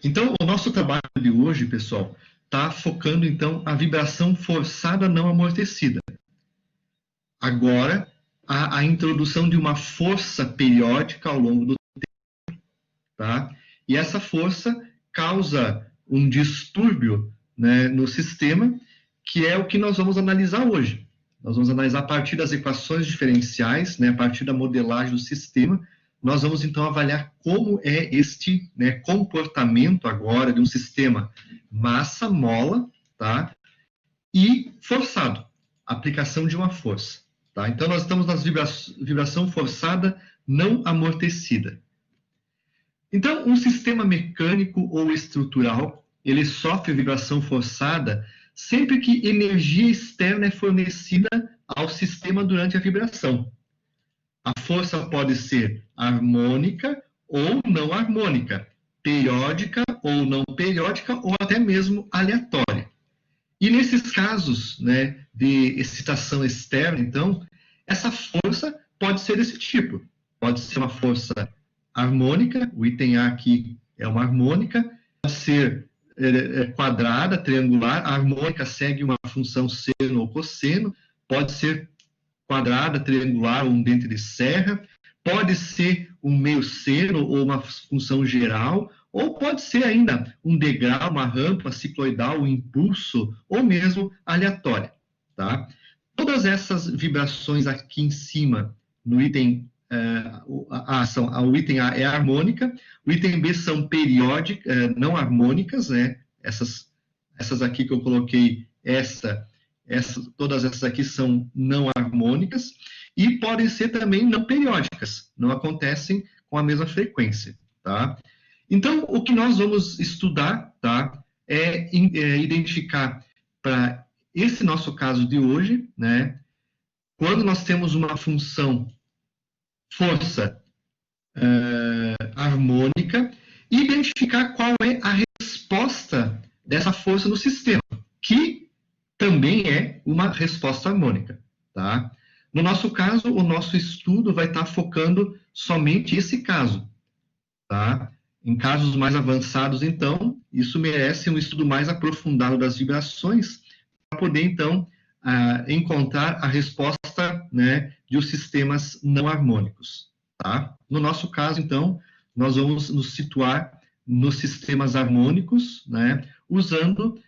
Então, o nosso trabalho de hoje, pessoal, está focando, então, a vibração forçada não amortecida. Agora, a introdução de uma força periódica ao longo do tempo, tá? E essa força causa um distúrbio, né, no sistema, que é o que nós vamos analisar hoje. Nós vamos analisar a partir das equações diferenciais, né, a partir da modelagem do sistema. Nós vamos, então, avaliar como é este, né, comportamento agora de um sistema massa-mola, tá? E forçado, aplicação de uma força. Tá? Então, nós estamos na vibração forçada não amortecida. Então, um sistema mecânico ou estrutural, ele sofre vibração forçada sempre que energia externa é fornecida ao sistema durante a vibração. A força pode ser harmônica ou não harmônica, periódica ou não periódica, ou até mesmo aleatória. E nesses casos, né, de excitação externa, então, essa força pode ser desse tipo. Pode ser uma força harmônica, o item A aqui é uma harmônica, pode ser quadrada, triangular, a harmônica segue uma função seno ou cosseno, pode ser quadrada, triangular ou um dente de serra, pode ser um meio seno ou uma função geral, ou pode ser ainda um degrau, uma rampa cicloidal, um impulso, ou mesmo aleatória, tá? Todas essas vibrações aqui em cima, no item o item A é harmônica, o item B são periódicas, não harmônicas, né? Essas aqui que eu coloquei, todas essas aqui são não harmônicas, e podem ser também não periódicas, não acontecem com a mesma frequência, tá? Então, o que nós vamos estudar, tá, é identificar para esse nosso caso de hoje, né, quando nós temos uma função força harmônica, e identificar qual é a resposta dessa força no sistema, que também é uma resposta harmônica, tá? No nosso caso, o nosso estudo vai estar focando somente esse caso, tá? Em casos mais avançados, então, isso merece um estudo mais aprofundado das vibrações, para poder, então, encontrar a resposta, né, de os sistemas não harmônicos, tá? No nosso caso, então, nós vamos nos situar nos sistemas harmônicos, né, usando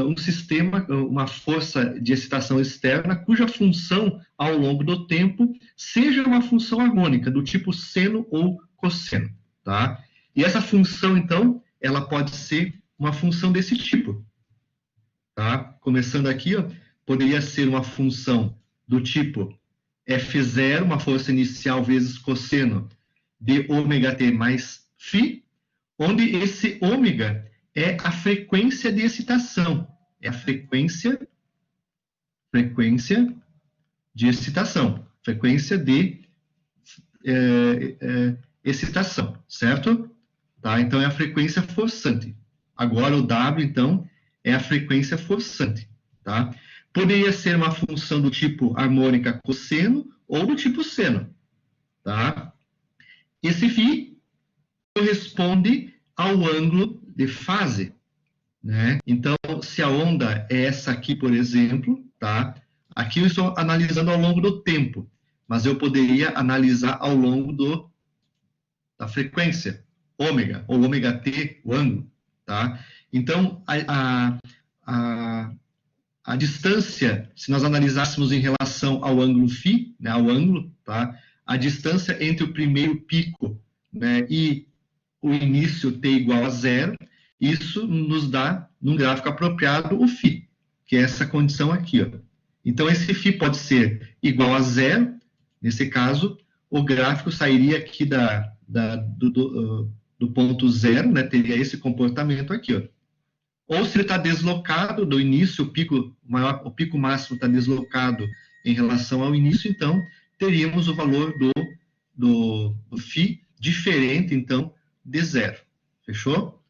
um sistema, uma força de excitação externa, cuja função, ao longo do tempo, seja uma função harmônica, do tipo seno ou cosseno, tá? E essa função, então, ela pode ser uma função desse tipo, tá? Começando aqui, ó, poderia ser uma função do tipo F0, uma força inicial vezes cosseno de ômega t mais φ, onde esse ômega é a frequência de excitação, é a frequência de excitação, frequência de excitação, certo? Tá? Então, é a frequência forçante. Agora, o W, então, é a frequência forçante, tá? Poderia ser uma função do tipo harmônica cosseno ou do tipo seno, tá? Esse φ corresponde ao ângulo de fase, né? Então, se a onda é essa aqui, por exemplo, tá? Aqui eu estou analisando ao longo do tempo, mas eu poderia analisar ao longo da frequência, ômega, ou ômega t, o ângulo, tá? Então, a distância, se nós analisássemos em relação ao ângulo φ, né, ao ângulo, tá? A distância entre o primeiro pico, né, e o início t igual a zero, isso nos dá, num gráfico apropriado, o φ, que é essa condição aqui, ó. Então, esse φ pode ser igual a zero, nesse caso, o gráfico sairia aqui do ponto zero, né, teria esse comportamento aqui, ó. Ou se ele está deslocado do início, o pico máximo está deslocado em relação ao início, então, teríamos o valor do φ diferente, então, de zero. Fechou?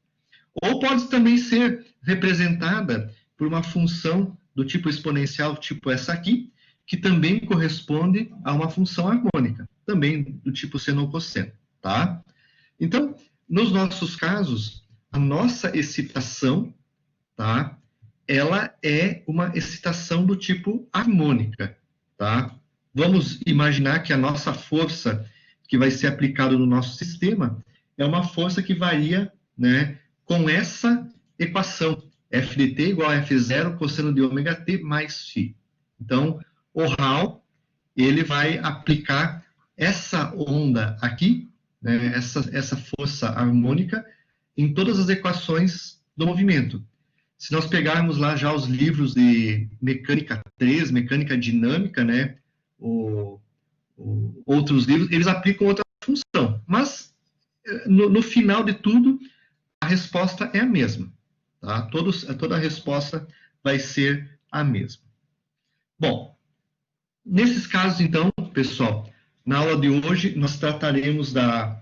Ou pode também ser representada por uma função do tipo exponencial, tipo essa aqui, que também corresponde a uma função harmônica, também do tipo seno ou cosseno, tá? Então, nos nossos casos, a nossa excitação, tá? Ela é uma excitação do tipo harmônica, tá? Vamos imaginar que a nossa força que vai ser aplicada no nosso sistema é uma força que varia, né, com essa equação, F de t igual a F0 cosseno de ômega t mais φ. Então, o Hall, ele vai aplicar essa onda aqui, né, essa força harmônica, em todas as equações do movimento. Se nós pegarmos lá já os livros de mecânica 3, mecânica dinâmica, né, outros livros, eles aplicam outra função. Mas, no final de tudo, a resposta é a mesma. Tá? Toda a resposta vai ser a mesma. Bom, nesses casos, então, pessoal, na aula de hoje, nós trataremos da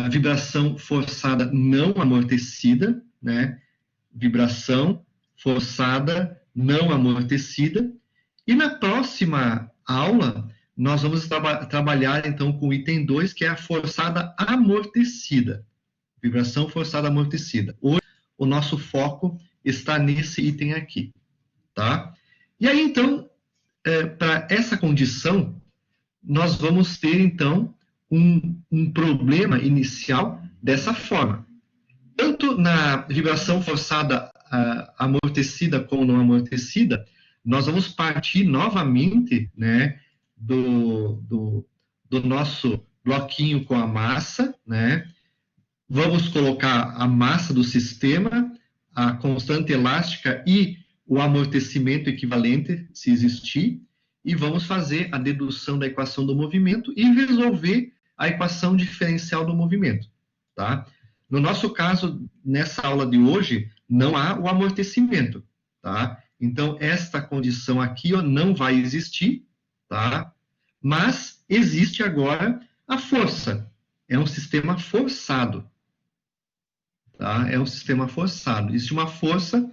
vibração forçada não amortecida, né? Vibração forçada não amortecida. E na próxima aula, nós vamos trabalhar, então, com o item 2, que é a forçada amortecida. Vibração forçada amortecida. Hoje, o nosso foco está nesse item aqui, tá? E aí, então, para essa condição, nós vamos ter, então, um problema inicial dessa forma. Tanto na vibração forçada amortecida como não amortecida, nós vamos partir novamente, né, do nosso bloquinho com a massa, né? Vamos colocar a massa do sistema, a constante elástica e o amortecimento equivalente, se existir, e vamos fazer a dedução da equação do movimento e resolver a equação diferencial do movimento, tá? No nosso caso, nessa aula de hoje, não há o amortecimento, tá? Então, esta condição aqui, ó, não vai existir, tá? Mas existe agora a força. É um sistema forçado, tá? É um sistema forçado. Existe uma força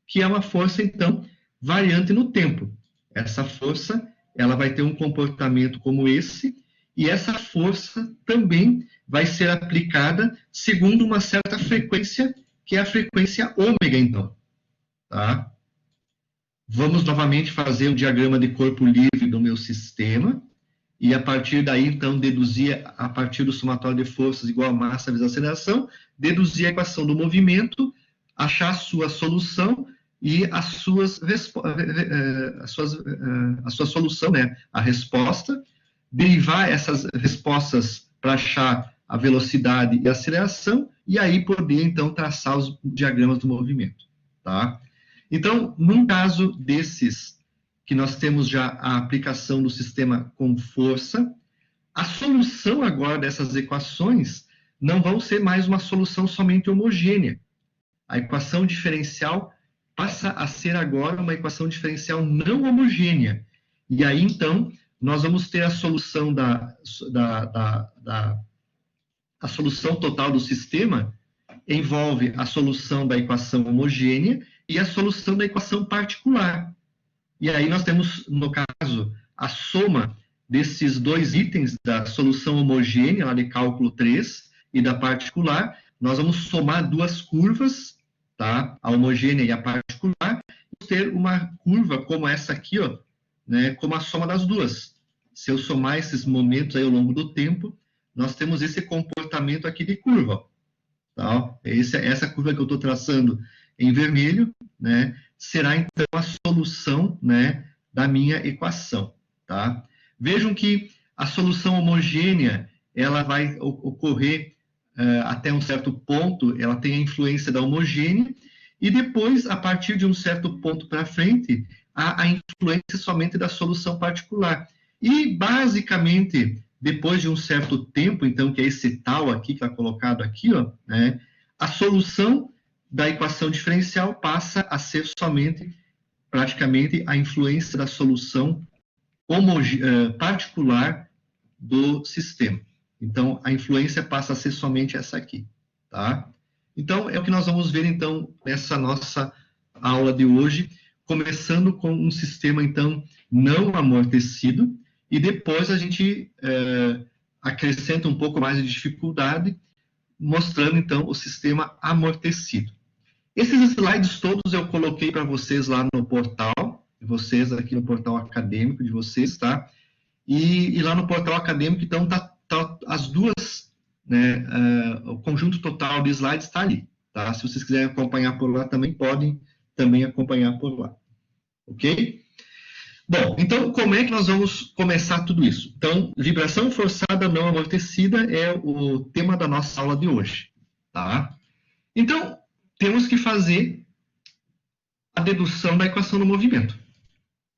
que é uma força, então, variante no tempo. Essa força, ela vai ter um comportamento como esse, e essa força também vai ser aplicada segundo uma certa frequência, que é a frequência ômega, então. Tá? Vamos novamente fazer o diagrama de corpo livre do meu sistema, e a partir daí, então, deduzir, a partir do somatório de forças igual a massa vezes a aceleração, deduzir a equação do movimento, achar a sua solução e a sua solução, né, a resposta, derivar essas respostas para achar a velocidade e a aceleração, e aí poder, então, traçar os diagramas do movimento, tá? Então, num caso desses, que nós temos já a aplicação do sistema com força, a solução agora dessas equações não vão ser mais uma solução somente homogênea. A equação diferencial passa a ser agora uma equação diferencial não homogênea. E aí, então, nós vamos ter a solução a solução total do sistema envolve a solução da equação homogênea e a solução da equação particular. E aí nós temos, no caso, a soma desses dois itens da solução homogênea, lá de cálculo 3, e da particular. Nós vamos somar duas curvas, tá? A homogênea e a particular, e ter uma curva como essa aqui, ó, né? Como a soma das duas. Se eu somar esses momentos aí ao longo do tempo, nós temos esse comportamento aqui de curva, tá? Essa curva que eu estou traçando em vermelho, né, será então a solução, né, da minha equação, tá? Vejam que a solução homogênea, ela vai ocorrer até um certo ponto, ela tem a influência da homogênea, e depois, a partir de um certo ponto para frente, há a influência somente da solução particular. E, basicamente, depois de um certo tempo, então, que é esse tal aqui, que está colocado aqui, ó, né, a solução da equação diferencial passa a ser somente, praticamente, a influência da solução particular do sistema. Então, a influência passa a ser somente essa aqui, tá? Então, é o que nós vamos ver, então, nessa nossa aula de hoje, começando com um sistema, então, não amortecido, e depois a gente acrescenta um pouco mais de dificuldade mostrando, então, o sistema amortecido. Esses slides todos eu coloquei para vocês lá no portal, vocês aqui no portal acadêmico de vocês, tá? E lá no portal acadêmico, então, tá as duas, né, o conjunto total de slides está ali, tá? Se vocês quiserem acompanhar por lá, também podem também acompanhar por lá, ok? Bom, então, como é que nós vamos começar tudo isso? Então, vibração forçada não amortecida é o tema da nossa aula de hoje, tá? Então, temos que fazer a dedução da equação do movimento.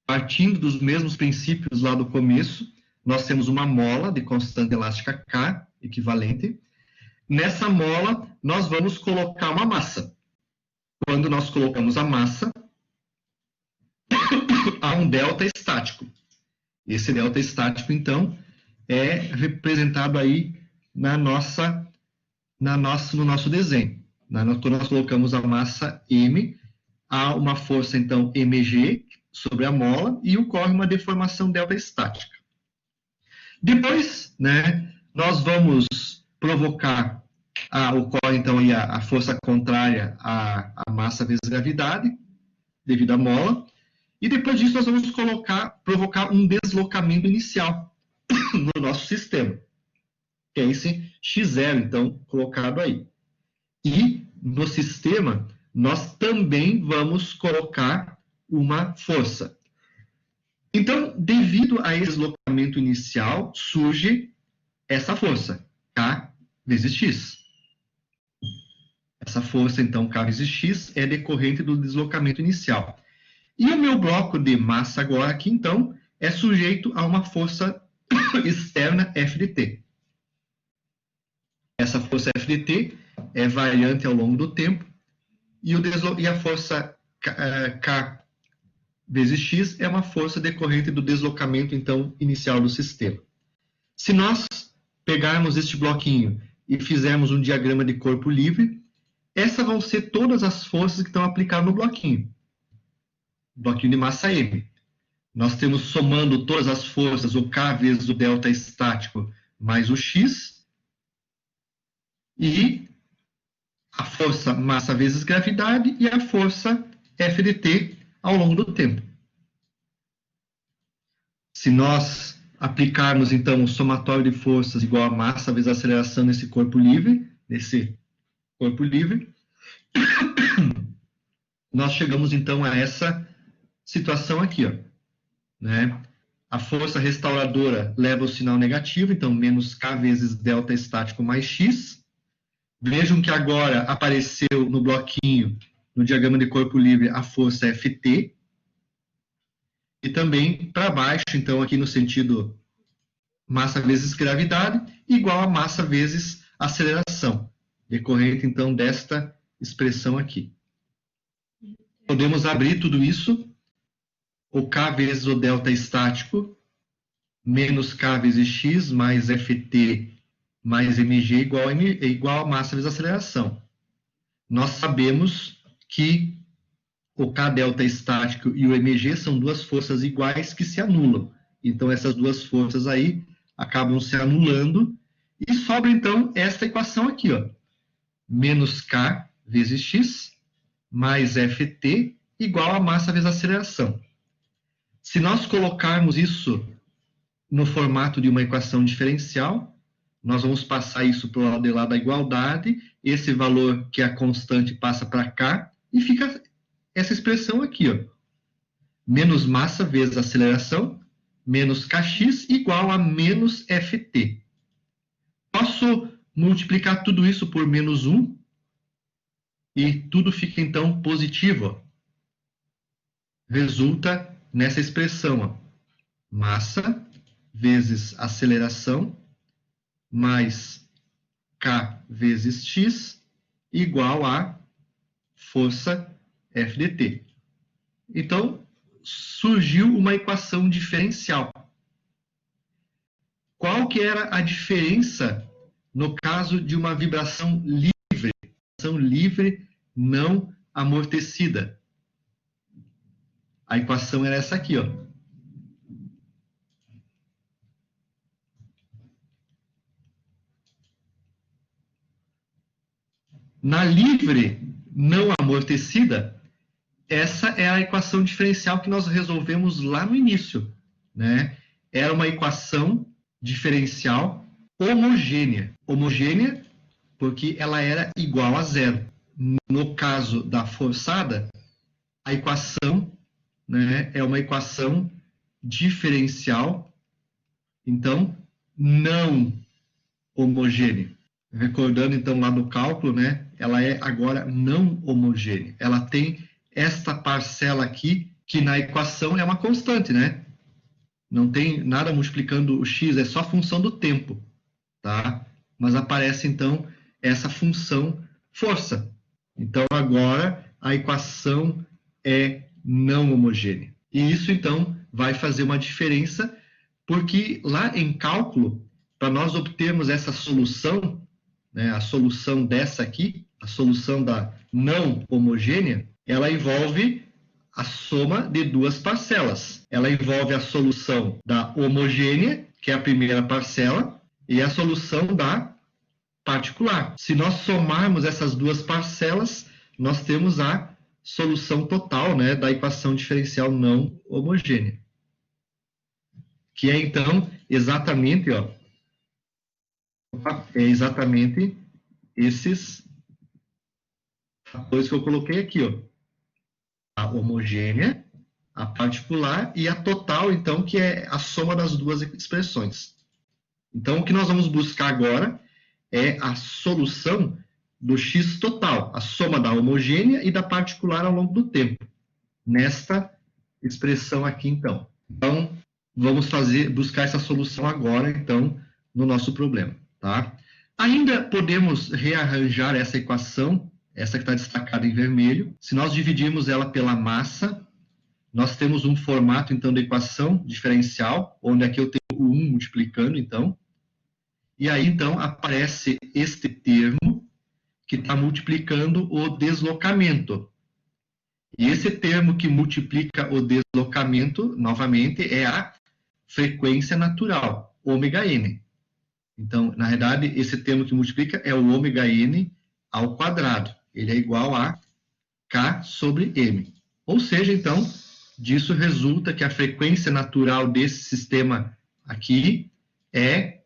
Partindo dos mesmos princípios lá do começo, nós temos uma mola de constante elástica K, equivalente. Nessa mola, nós vamos colocar uma massa. Quando nós colocamos a massa, há um delta estático. Esse delta estático, então, é representado aí no nosso desenho. Quando nós colocamos a massa M, há uma força, então, mg sobre a mola e ocorre uma deformação delta estática. Depois, né, nós vamos provocar, ocorre, então, aí a força contrária à massa vezes gravidade, devido à mola, e depois disso nós vamos provocar um deslocamento inicial no nosso sistema, que é esse x0, então, colocado aí. E no sistema, nós também vamos colocar uma força. Então, devido a esse deslocamento inicial, surge essa força, K vezes X. Essa força, então, K vezes X, é decorrente do deslocamento inicial. E o meu bloco de massa agora aqui, então, é sujeito a uma força externa F de T. Essa força F de T é variante ao longo do tempo, e a força K vezes X é uma força decorrente do deslocamento, então, inicial do sistema. Se nós pegarmos este bloquinho e fizermos um diagrama de corpo livre, essas vão ser todas as forças que estão aplicadas no bloquinho. Bloquinho de massa M. Nós temos, somando todas as forças, o K vezes o delta estático mais o X, e a força massa vezes gravidade e a força F de T ao longo do tempo. Se nós aplicarmos, então, o somatório de forças igual a massa vezes a aceleração nesse corpo livre, nós chegamos, então, a essa situação aqui, ó, né? A força restauradora leva o sinal negativo, então, menos K vezes delta estático mais X. Vejam que agora apareceu no bloquinho, no diagrama de corpo livre, a força Ft. E também para baixo, então, aqui no sentido massa vezes gravidade, igual a massa vezes aceleração, decorrente, então, desta expressão aqui. Podemos abrir tudo isso, o K vezes o delta estático, menos K vezes X, mais Ft mais mg igual a massa vezes aceleração. Nós sabemos que o K delta estático e o mg são duas forças iguais que se anulam. Então, essas duas forças aí acabam se anulando e sobra, então, esta equação aqui, ó. Menos K vezes X mais Ft igual a massa vezes aceleração. Se nós colocarmos isso no formato de uma equação diferencial, nós vamos passar isso para o lado de lá da igualdade, esse valor que é a constante passa para cá, e fica essa expressão aqui, ó. Menos massa vezes aceleração, menos kx igual a menos ft. Posso multiplicar tudo isso por menos 1, e tudo fica, então, positivo, ó. Resulta nessa expressão, ó. Massa vezes aceleração, mais K vezes X, igual a força F de T. Então, surgiu uma equação diferencial. Qual que era a diferença no caso de uma vibração livre não amortecida? A equação era essa aqui, ó. Na livre não amortecida, essa é a equação diferencial que nós resolvemos lá no início, né? Era uma equação diferencial homogênea. Homogênea porque ela era igual a zero. No caso da forçada, a equação, né, é uma equação diferencial, então, não homogênea. Recordando, então, lá no cálculo, né, ela é agora não homogênea. Ela tem esta parcela aqui, que na equação é uma constante, né? Não tem nada multiplicando o x, é só função do tempo, tá? Mas aparece, então, essa função força. Então, agora, a equação é não homogênea. E isso, então, vai fazer uma diferença, porque lá em cálculo, para nós obtermos essa solução, né, a solução dessa aqui, a solução da não homogênea, ela envolve a soma de duas parcelas. Ela envolve a solução da homogênea, que é a primeira parcela, e a solução da particular. Se nós somarmos essas duas parcelas, nós temos a solução total, né, da equação diferencial não homogênea. Que é, então, exatamente, ó, é exatamente esses fatores que eu coloquei aqui, ó. A homogênea, a particular e a total, então, que é a soma das duas expressões. Então, o que nós vamos buscar agora é a solução do x total, a soma da homogênea e da particular ao longo do tempo, nesta expressão aqui, então. Então, vamos buscar essa solução agora, então, no nosso problema, tá? Ainda podemos rearranjar essa equação, essa que está destacada em vermelho. Se nós dividirmos ela pela massa, nós temos um formato, então, de equação diferencial, onde aqui eu tenho o 1 multiplicando, então. E aí, então, aparece este termo que está multiplicando o deslocamento. E esse termo que multiplica o deslocamento, novamente, é a frequência natural, ômega-n. Então, na verdade, esse termo que multiplica é o ômega-n ao quadrado. Ele é igual a K sobre M. Ou seja, então, disso resulta que a frequência natural desse sistema aqui é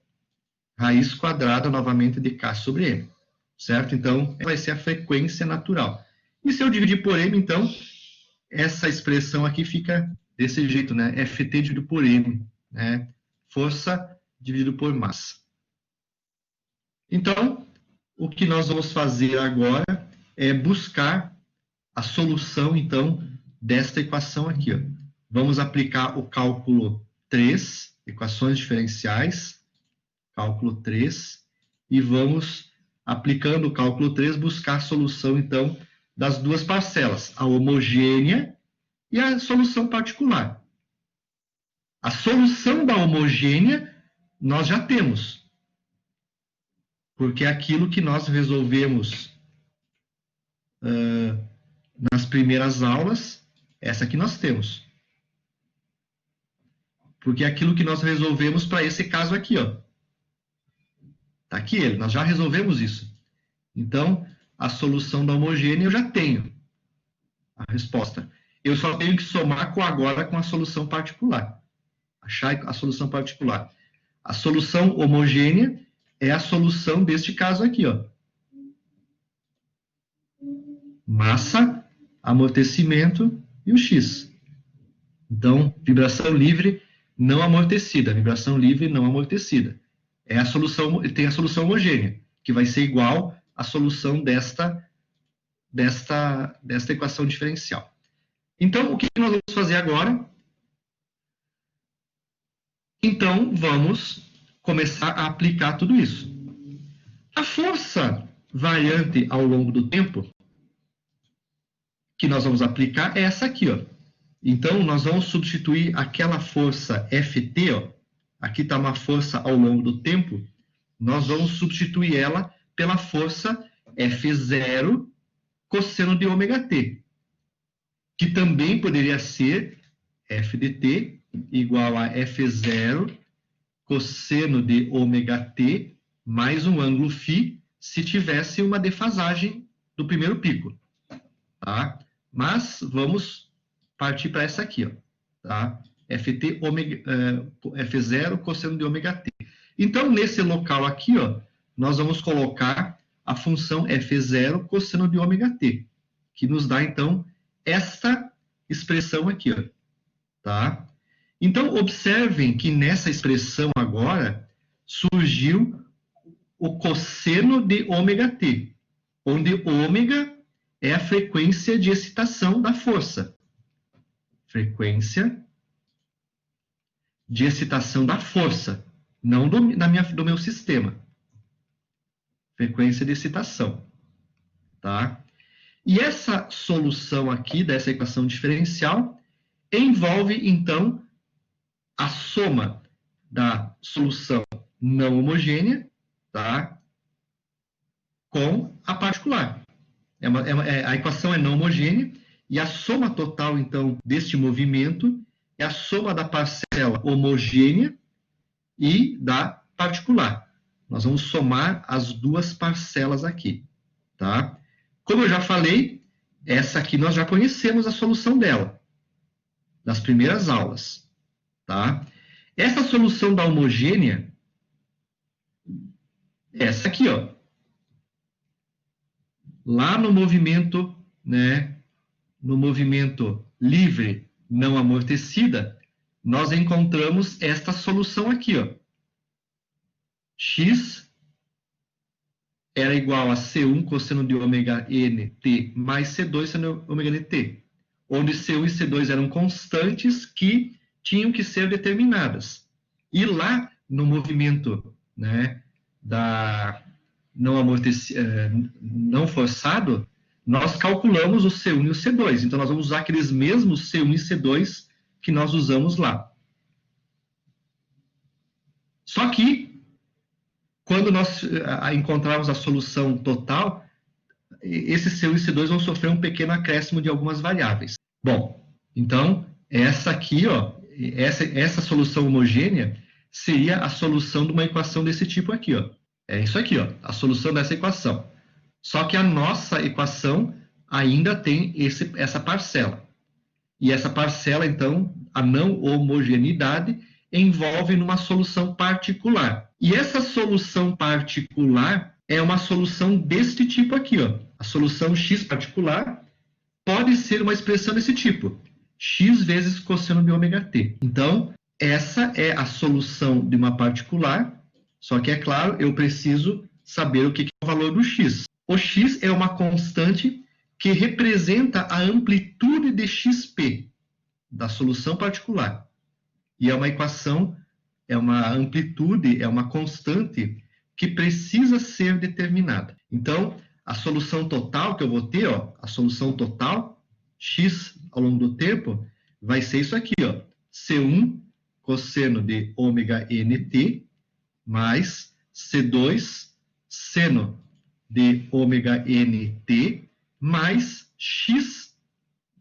raiz quadrada, novamente, de K sobre M. Certo? Então, vai ser a frequência natural. E se eu dividir por M, então, essa expressão aqui fica desse jeito, né? Ft dividido por M, né? Força dividido por massa. Então, o que nós vamos fazer agora é buscar a solução, então, desta equação aqui, ó. Vamos aplicar o cálculo 3, equações diferenciais, cálculo 3, e vamos, aplicando o cálculo 3, buscar a solução, então, das duas parcelas, a homogênea e a solução particular. A solução da homogênea nós já temos, porque é aquilo que nós resolvemos nas primeiras aulas, essa que nós temos. Porque é aquilo que nós resolvemos para esse caso aqui, ó. Tá aqui ele, nós já resolvemos isso. Então, a solução da homogênea eu já tenho a resposta. Eu só tenho que somar agora com a solução particular. Achar a solução particular. A solução homogênea é a solução deste caso aqui, ó. Massa, amortecimento e o x. Então, vibração livre não amortecida. Vibração livre não amortecida. É a solução, tem a solução homogênea, que vai ser igual à solução desta equação diferencial. Então, o que nós vamos fazer agora? Então, vamos começar a aplicar tudo isso. A força variante ao longo do tempo que nós vamos aplicar é essa aqui, ó. Então, nós vamos substituir aquela força Ft, ó. Aqui está uma força ao longo do tempo. Nós vamos substituir ela pela força F0 cosseno de ômega t, que também poderia ser f de t igual a F0 cosseno de ômega t mais um ângulo φ, se tivesse uma defasagem do primeiro pico, tá? Mas vamos partir para essa aqui, ó, tá? Ft ômega, F0 cosseno de ômega t. Então, nesse local aqui, ó, nós vamos colocar a função F0 cosseno de ômega t, que nos dá, então, esta expressão aqui, ó, tá? Então, observem que nessa expressão agora surgiu o cosseno de ômega t, onde ômega é a frequência de excitação da força. Frequência de excitação da força, não do meu sistema. Frequência de excitação, tá? E essa solução aqui dessa equação diferencial envolve, então, a soma da solução não homogênea, tá? Com a particular. A equação é não homogênea e a soma total, então, deste movimento é a soma da parcela homogênea e da particular. Nós vamos somar as duas parcelas aqui, tá? Como eu já falei, essa aqui nós já conhecemos a solução dela, nas primeiras aulas, tá? Essa solução da homogênea, essa aqui, ó. Lá no movimento, né, no movimento livre não amortecida, nós encontramos esta solução aqui, ó. X era igual a C1 cosseno de ômega nt mais C2 seno de ômega nt, onde C1 e C2 eram constantes que tinham que ser determinadas. E lá no movimento, né, não forçado, nós calculamos o C1 e o C2. Então, nós vamos usar aqueles mesmos C1 e C2 que nós usamos lá. Só que, quando nós encontrarmos a solução total, esses C1 e C2 vão sofrer um pequeno acréscimo de algumas variáveis. Bom, então, essa aqui, ó, essa solução homogênea seria a solução de uma equação desse tipo aqui, ó. É isso aqui, ó, a solução dessa equação. Só que a nossa equação ainda tem essa parcela. E essa parcela, então, a não homogeneidade, envolve numa solução particular. E essa solução particular é uma solução deste tipo aqui, ó. A solução x particular pode ser uma expressão desse tipo. X vezes cosseno de ômega t. Então, essa é a solução de uma particular, só que, é claro, eu preciso saber o que é o valor do x. O x é uma constante que representa a amplitude de xp da solução particular. E é uma equação, é uma amplitude, é uma constante que precisa ser determinada. Então, a solução total que eu vou ter, ó, a solução total, x ao longo do tempo, vai ser isso aqui, ó, C1 cosseno de ômega nt mais C2 seno de ômega nt mais x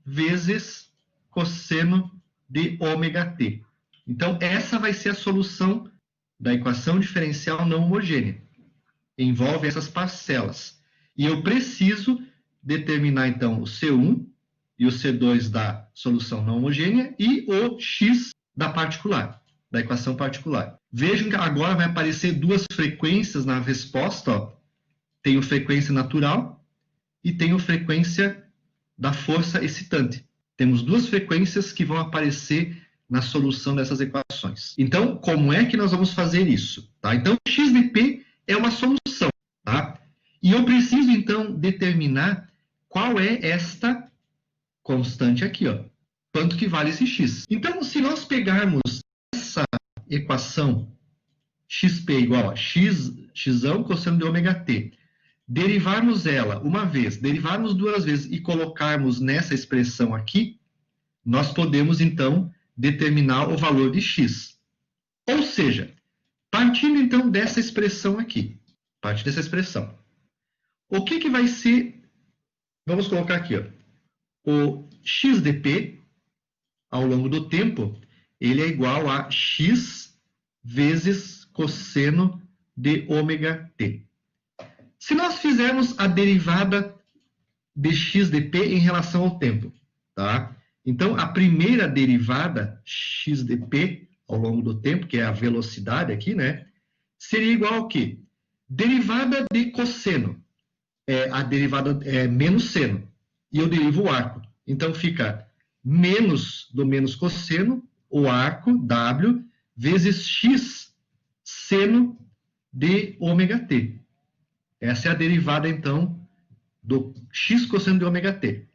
vezes cosseno de ômega t. Então, essa vai ser a solução da equação diferencial não homogênea. Envolve essas parcelas. E eu preciso determinar, então, o C1 e o C2 da solução não homogênea e o x da particular, da equação particular. Vejam que agora vai aparecer duas frequências na resposta, ó. Tenho frequência natural e tenho frequência da força excitante. Temos duas frequências que vão aparecer na solução dessas equações. Então, como é que nós vamos fazer isso? Tá? Então, x de p é uma solução. Tá? E eu preciso, então, determinar qual é esta constante aqui. Ó. Quanto que vale esse x? Então, se nós pegarmos essa equação xp igual a x cosseno de ômega t, derivarmos ela uma vez, derivarmos duas vezes e colocarmos nessa expressão aqui, nós podemos, então, determinar o valor de x. Ou seja, partindo, então, dessa expressão aqui, parte dessa expressão, o que vai ser, vamos colocar aqui, ó, o x de p, ao longo do tempo, ele é igual a x vezes cosseno de ômega t. Se nós fizermos a derivada de x de p em relação ao tempo, tá? Então, a primeira derivada, x de p, ao longo do tempo, que é a velocidade aqui, né? Seria igual ao quê? Derivada de cosseno. A derivada é menos seno. E eu derivo o arco. Então, fica menos do menos cosseno, o arco, w, vezes x seno de ômega t. Essa é a derivada, então, do x cosseno de ômega t.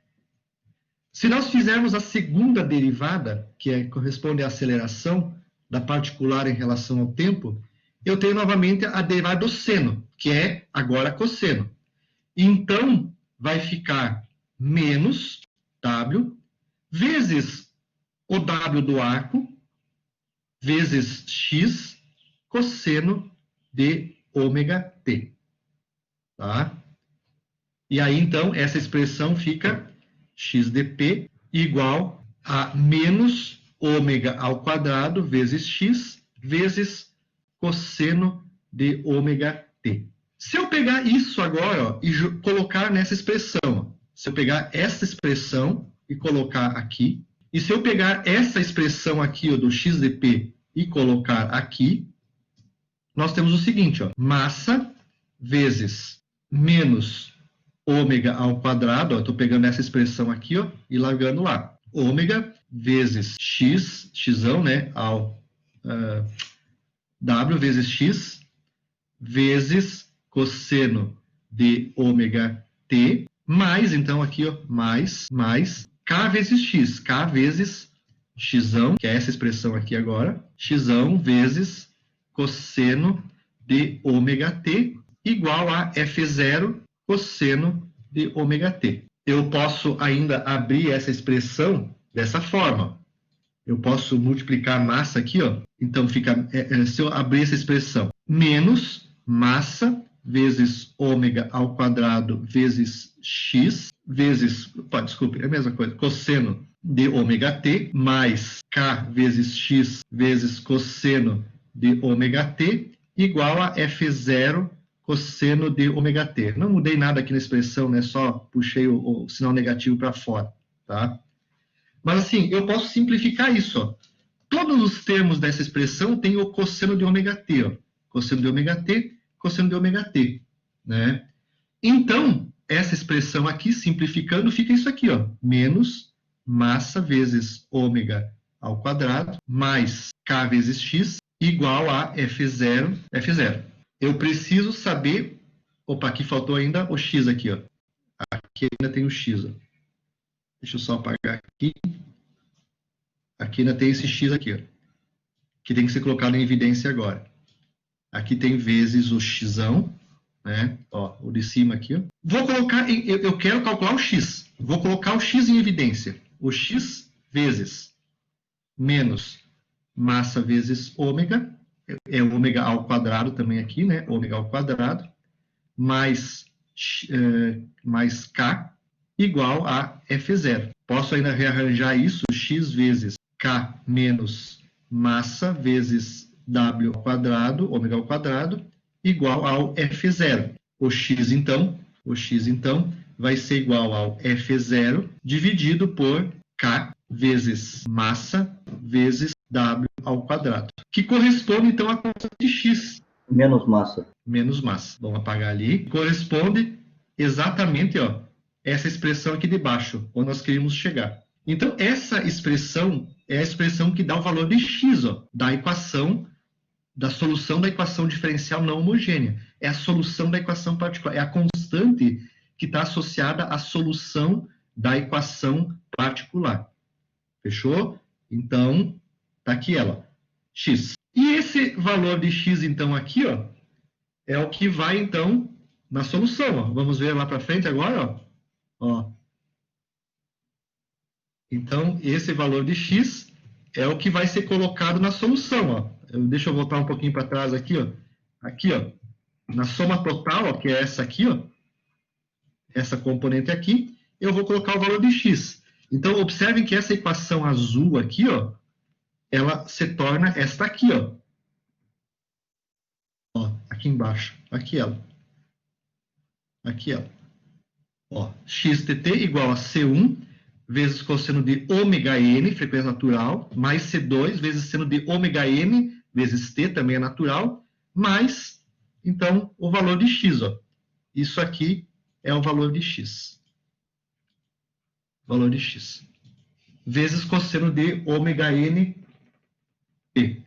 Se nós fizermos a segunda derivada, que corresponde à aceleração da particular em relação ao tempo, eu tenho novamente a derivada do seno, que é agora cosseno. Então, vai ficar menos w vezes o w do arco vezes x cosseno de ômega t. Tá? E aí, então, essa expressão fica x de p igual a menos ômega ao quadrado vezes x vezes cosseno de ômega t. Se eu pegar isso agora, ó, e colocar nessa expressão, ó, se eu pegar essa expressão e colocar aqui, e se eu pegar essa expressão aqui, ó, do x de p e colocar aqui, nós temos o seguinte, ó, massa vezes menos ômega ao quadrado, estou pegando essa expressão aqui, ó, e largando lá. Ômega vezes x, xão, né, ao w vezes x, vezes cosseno de ômega t, mais, então, aqui, ó, mais k vezes x, k vezes xão, que é essa expressão aqui agora, xão vezes cosseno de ômega t, igual a f0 cosseno de ômega t. Eu posso ainda abrir essa expressão dessa forma. Eu posso multiplicar a massa aqui, ó. Então, fica, se eu abrir essa expressão, menos massa vezes ômega ao quadrado vezes x, vezes, desculpe, é a mesma coisa, cosseno de ômega t, mais k vezes x vezes cosseno de ômega t, igual a f0 cosseno de ômega t. Não mudei nada aqui na expressão, né? Só puxei o sinal negativo para fora, tá? Mas assim, eu posso simplificar isso, ó. Todos os termos dessa expressão têm o cosseno de ômega t, ó. Cosseno de ômega t, cosseno de ômega t, né? Então, essa expressão aqui, simplificando, fica isso aqui, ó. Menos massa vezes ômega ao quadrado, mais k vezes x, igual a f0. Eu preciso saber... Opa, aqui faltou ainda o x aqui, ó. Aqui ainda tem o x, ó. Deixa eu só apagar aqui. Aqui ainda tem esse x aqui, ó, que tem que ser colocado em evidência agora. Aqui tem vezes o xão, né? Ó, o de cima aqui, ó. Vou colocar, eu quero calcular o x. Vou colocar o x em evidência. O x vezes menos massa vezes ômega, é o ômega ao quadrado também aqui, né? Ômega ao quadrado, mais k, igual a f0. Posso ainda rearranjar isso, x vezes k menos massa vezes w ao quadrado, ômega ao quadrado, igual ao f0. O x, então, vai ser igual ao f0 dividido por k vezes massa vezes w ao quadrado, que corresponde, então, à constante de x. Menos massa. Menos massa. Vamos apagar ali. Corresponde exatamente, ó, essa expressão aqui de baixo, onde nós queríamos chegar. Então, essa expressão é a expressão que dá o valor de x, ó, da equação, da solução da equação diferencial não homogênea. É a solução da equação particular. É a constante que está associada à solução da equação particular. Fechou? Então, está aqui ela, x. E esse valor de x, então, aqui, ó, é o que vai, então, na solução. Ó. Vamos ver lá para frente agora, ó. Então, esse valor de x é o que vai ser colocado na solução, ó. Deixa eu voltar um pouquinho para trás aqui, ó. Aqui, ó, na soma total, ó, que é essa aqui, ó, essa componente aqui, eu vou colocar o valor de x. Então, observem que essa equação azul aqui, ó, ela se torna esta aqui, ó. Ó, aqui embaixo. Aqui ela. Aqui ela. Ó, xtt igual a C1 vezes cosseno de ômega n, frequência natural, mais C2 vezes seno de ômega n vezes t, também é natural, mais, então, o valor de x. Ó. Isso aqui é o valor de x. Valor de x. Vezes cosseno de ômega n t.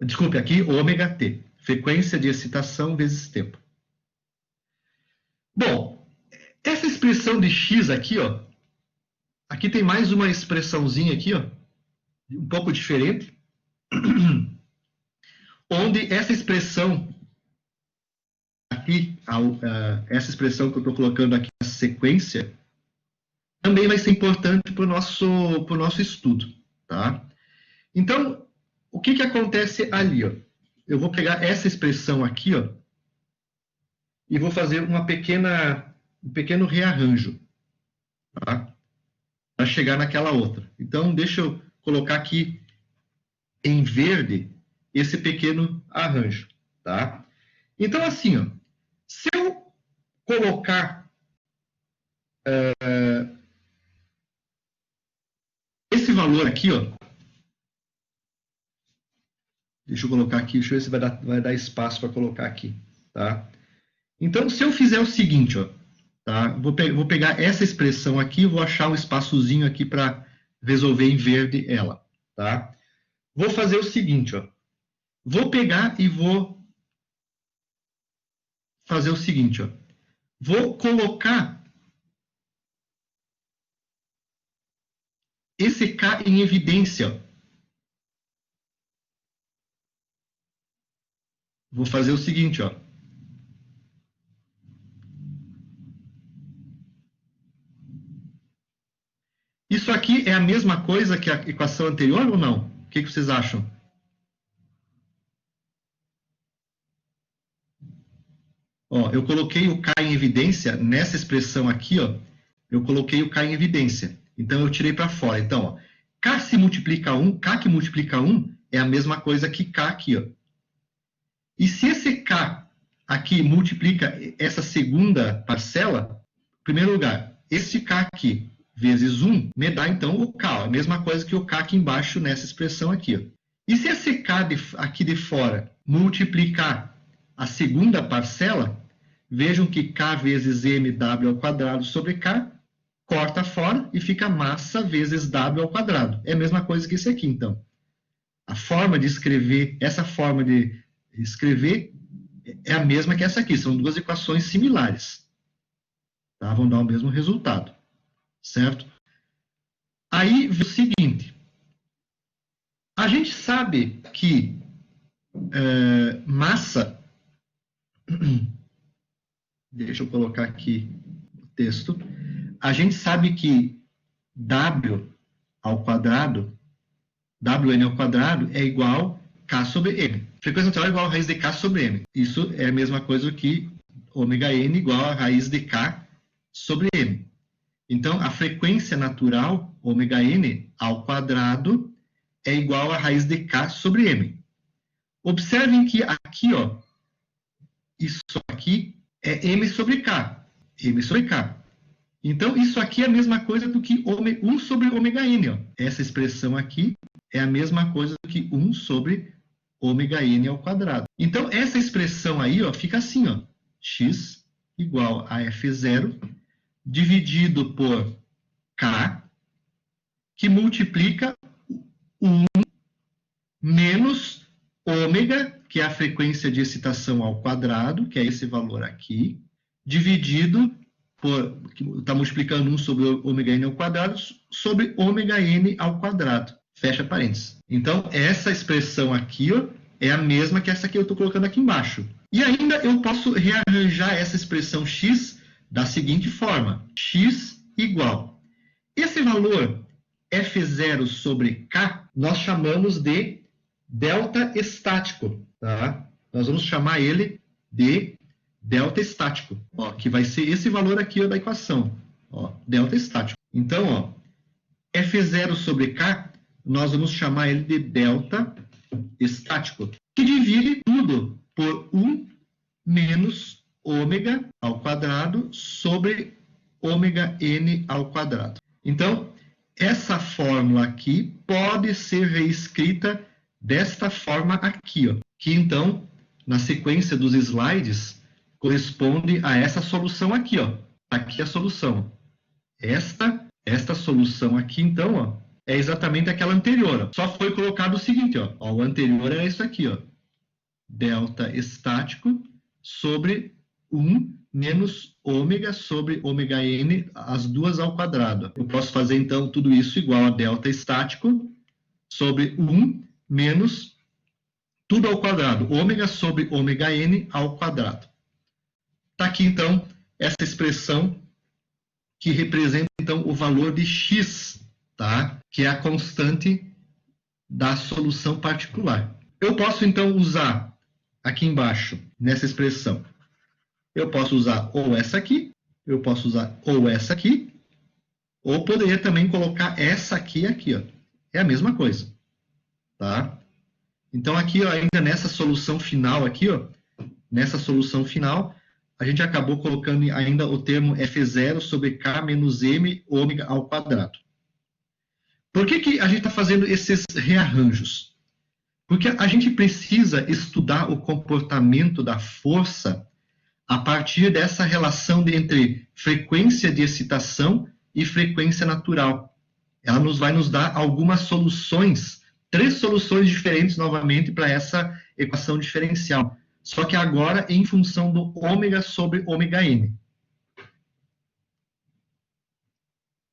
Desculpe, aqui ômega t. Frequência de excitação vezes tempo. Bom, essa expressão de x aqui, ó, aqui tem mais uma expressãozinha aqui, ó, um pouco diferente, onde essa expressão aqui, essa expressão que eu estou colocando aqui na sequência, também vai ser importante para o nosso estudo, tá? Então, o que acontece ali, ó? Eu vou pegar essa expressão aqui, ó, e vou fazer um pequeno rearranjo, tá? Para chegar naquela outra. Então, deixa eu colocar aqui em verde esse pequeno arranjo, tá? Então, assim, ó, se eu colocar esse valor aqui, ó, deixa eu colocar aqui, deixa eu ver se vai dar espaço para colocar aqui, tá? Então, se eu fizer o seguinte, ó, tá? Vou pegar essa expressão aqui, vou achar um espaçozinho aqui para resolver em verde ela, tá? Vou fazer o seguinte, ó. Vou pegar e vou fazer o seguinte, ó. Vou colocar esse K em evidência, ó. Vou fazer o seguinte, ó. Isso aqui é a mesma coisa que a equação anterior ou não? O que vocês acham? Ó, eu coloquei o K em evidência, nessa expressão aqui, ó, eu coloquei o K em evidência. Então, eu tirei para fora. Então, ó, K se multiplica 1, K que multiplica 1 é a mesma coisa que K aqui, ó. E se esse K aqui multiplica essa segunda parcela, em primeiro lugar, esse K aqui vezes 1 me dá, então, o K, ó, a mesma coisa que o K aqui embaixo nessa expressão aqui, ó. E se esse K aqui de fora multiplicar a segunda parcela, vejam que K vezes mw ao quadrado sobre K, corta fora e fica massa vezes W ao quadrado. É a mesma coisa que isso aqui, então. A forma de escrever, essa forma de escrever é a mesma que essa aqui. São duas equações similares. Tá? Vão dar o mesmo resultado. Certo? Aí, o seguinte. A gente sabe que massa... Deixa eu colocar aqui o texto. A gente sabe que W ao quadrado, Wn ao quadrado é igual a K sobre M. Frequência natural é igual a raiz de K sobre M. Isso é a mesma coisa que ômega n igual a raiz de K sobre M. Então, a frequência natural, ômega n ao quadrado, é igual a raiz de K sobre M. Observem que aqui, ó, isso aqui é M sobre K. M sobre K. Então, isso aqui é a mesma coisa do que 1 sobre ômega n. Ó. Essa expressão aqui é a mesma coisa do que 1 sobre ômega n ao quadrado. Então, essa expressão aí, ó, fica assim, ó, x igual a f0 dividido por k, que multiplica 1 menos ômega, que é a frequência de excitação ao quadrado, que é esse valor aqui, dividido está multiplicando 1 sobre ômega n ao quadrado sobre ômega n ao quadrado. Fecha parênteses. Então, essa expressão aqui, ó, é a mesma que essa que eu estou colocando aqui embaixo. E ainda eu posso rearranjar essa expressão x da seguinte forma. X igual. Esse valor F0 sobre K, nós chamamos de delta estático. Tá? Nós vamos chamar ele de delta estático, ó, que vai ser esse valor aqui, ó, da equação, ó, delta estático. Então, ó, F0 sobre K, nós vamos chamar ele de delta estático, que divide tudo por 1 menos ômega ao quadrado sobre ômega n ao quadrado. Então, essa fórmula aqui pode ser reescrita desta forma aqui, ó, que então, na sequência dos slides, corresponde a essa solução aqui, ó. Aqui a solução. Esta solução aqui, então, ó, é exatamente aquela anterior. Ó. Só foi colocado o seguinte, ó, o anterior é isso aqui, ó. Delta estático sobre 1 menos ômega sobre ômega n, as duas ao quadrado. Eu posso fazer, então, tudo isso igual a delta estático sobre 1 menos tudo ao quadrado, ômega sobre ômega n ao quadrado. Está aqui, então, essa expressão que representa, então, o valor de x, tá? Que é a constante da solução particular. Eu posso, então, usar aqui embaixo, nessa expressão, eu posso usar ou essa aqui, eu posso usar ou essa aqui, ou poderia também colocar essa aqui e aqui, ó. É a mesma coisa, tá? Então, aqui, ó, ainda nessa solução final aqui, ó, nessa solução final, a gente acabou colocando ainda o termo F0 sobre K menos M ômega ao quadrado. Por que a gente está fazendo esses rearranjos? Porque a gente precisa estudar o comportamento da força a partir dessa relação entre frequência de excitação e frequência natural. Ela vai nos dar algumas soluções, 3 soluções diferentes novamente para essa equação diferencial. Só que agora em função do ômega sobre ômega n.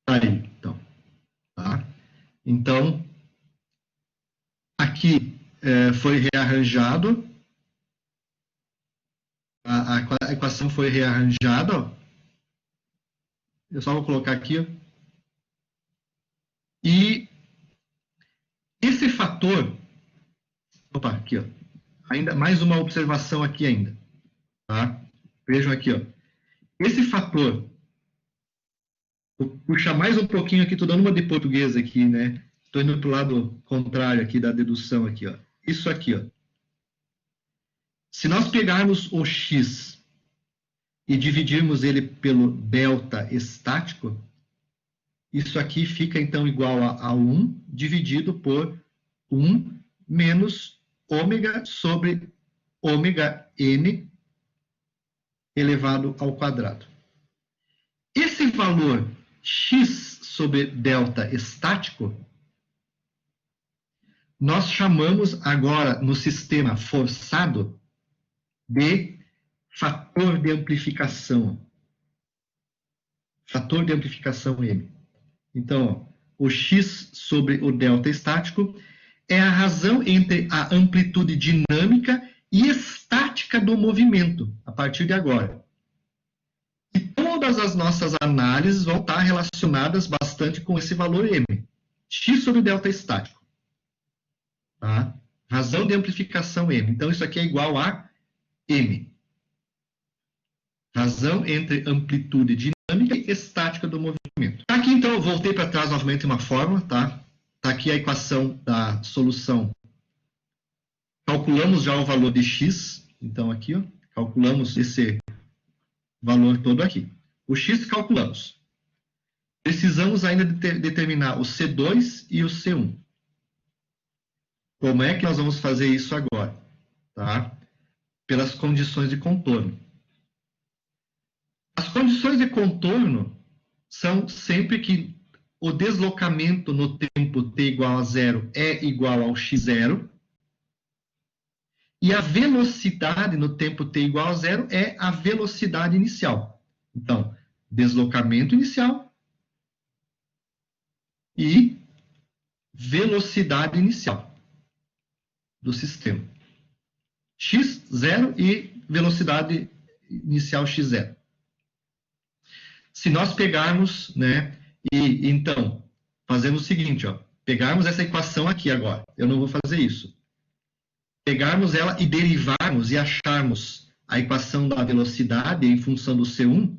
Aí, então. Tá? Então, aqui foi rearranjado. A equação foi rearranjada. Ó. Eu só vou colocar aqui. Ó. E esse fator... Opa, aqui, ó. Ainda mais uma observação aqui ainda. Tá? Vejam aqui, ó. Esse fator, vou puxar mais um pouquinho aqui, estou dando uma de português aqui, né? Estou indo para o lado contrário aqui da dedução aqui, ó. Isso aqui, ó. Se nós pegarmos o x e dividirmos ele pelo delta estático, isso aqui fica então igual a 1 dividido por 1 menos ômega sobre ômega n elevado ao quadrado. Esse valor x sobre delta estático, nós chamamos agora no sistema forçado de fator de amplificação. Fator de amplificação m. Então, ó, o x sobre o delta estático é a razão entre a amplitude dinâmica e estática do movimento, a partir de agora. E todas as nossas análises vão estar relacionadas bastante com esse valor m. X sobre delta estático. Tá? Razão de amplificação m. Então, isso aqui é igual a m. Razão entre amplitude dinâmica e estática do movimento. Aqui, então, eu voltei para trás novamente uma fórmula, tá? Está aqui a equação da solução. Calculamos já o valor de x. Então, aqui, ó, calculamos esse valor todo aqui. O x calculamos. Precisamos ainda determinar o C2 e o C1. Como é que nós vamos fazer isso agora? Tá? Pelas condições de contorno. As condições de contorno são sempre que o deslocamento no tempo t igual a 0 é igual ao x0 e a velocidade no tempo t igual a 0 é a velocidade inicial. Então, deslocamento inicial e velocidade inicial do sistema. x0 e velocidade inicial x0. Se nós pegarmos, né, e então, fazemos o seguinte, ó, pegarmos essa equação aqui agora, eu não vou fazer isso. Pegarmos ela e derivarmos e acharmos a equação da velocidade em função do C1,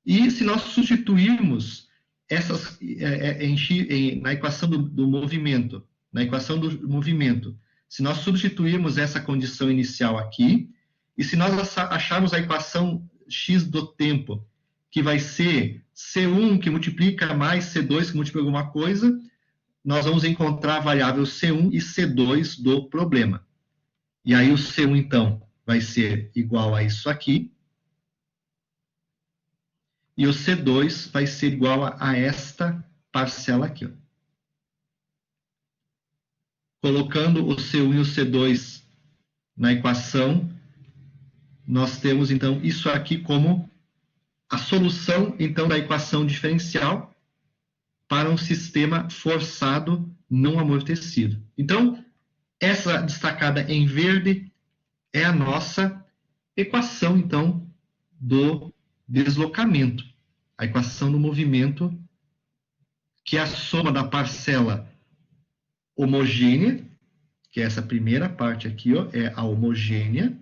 e se nós substituirmos essas na equação do movimento, se nós substituirmos essa condição inicial aqui, e se nós acharmos a equação x do tempo, que vai ser C1 que multiplica mais C2 que multiplica alguma coisa, nós vamos encontrar a variável C1 e C2 do problema. E aí o C1, então, vai ser igual a isso aqui. E o C2 vai ser igual a esta parcela aqui. Ó. Colocando o C1 e o C2 na equação, nós temos, então, isso aqui como a solução, então, da equação diferencial para um sistema forçado não amortecido. Então, essa destacada em verde é a nossa equação, então, do deslocamento. A equação do movimento, que é a soma da parcela homogênea, que é essa primeira parte aqui, ó, é a homogênea,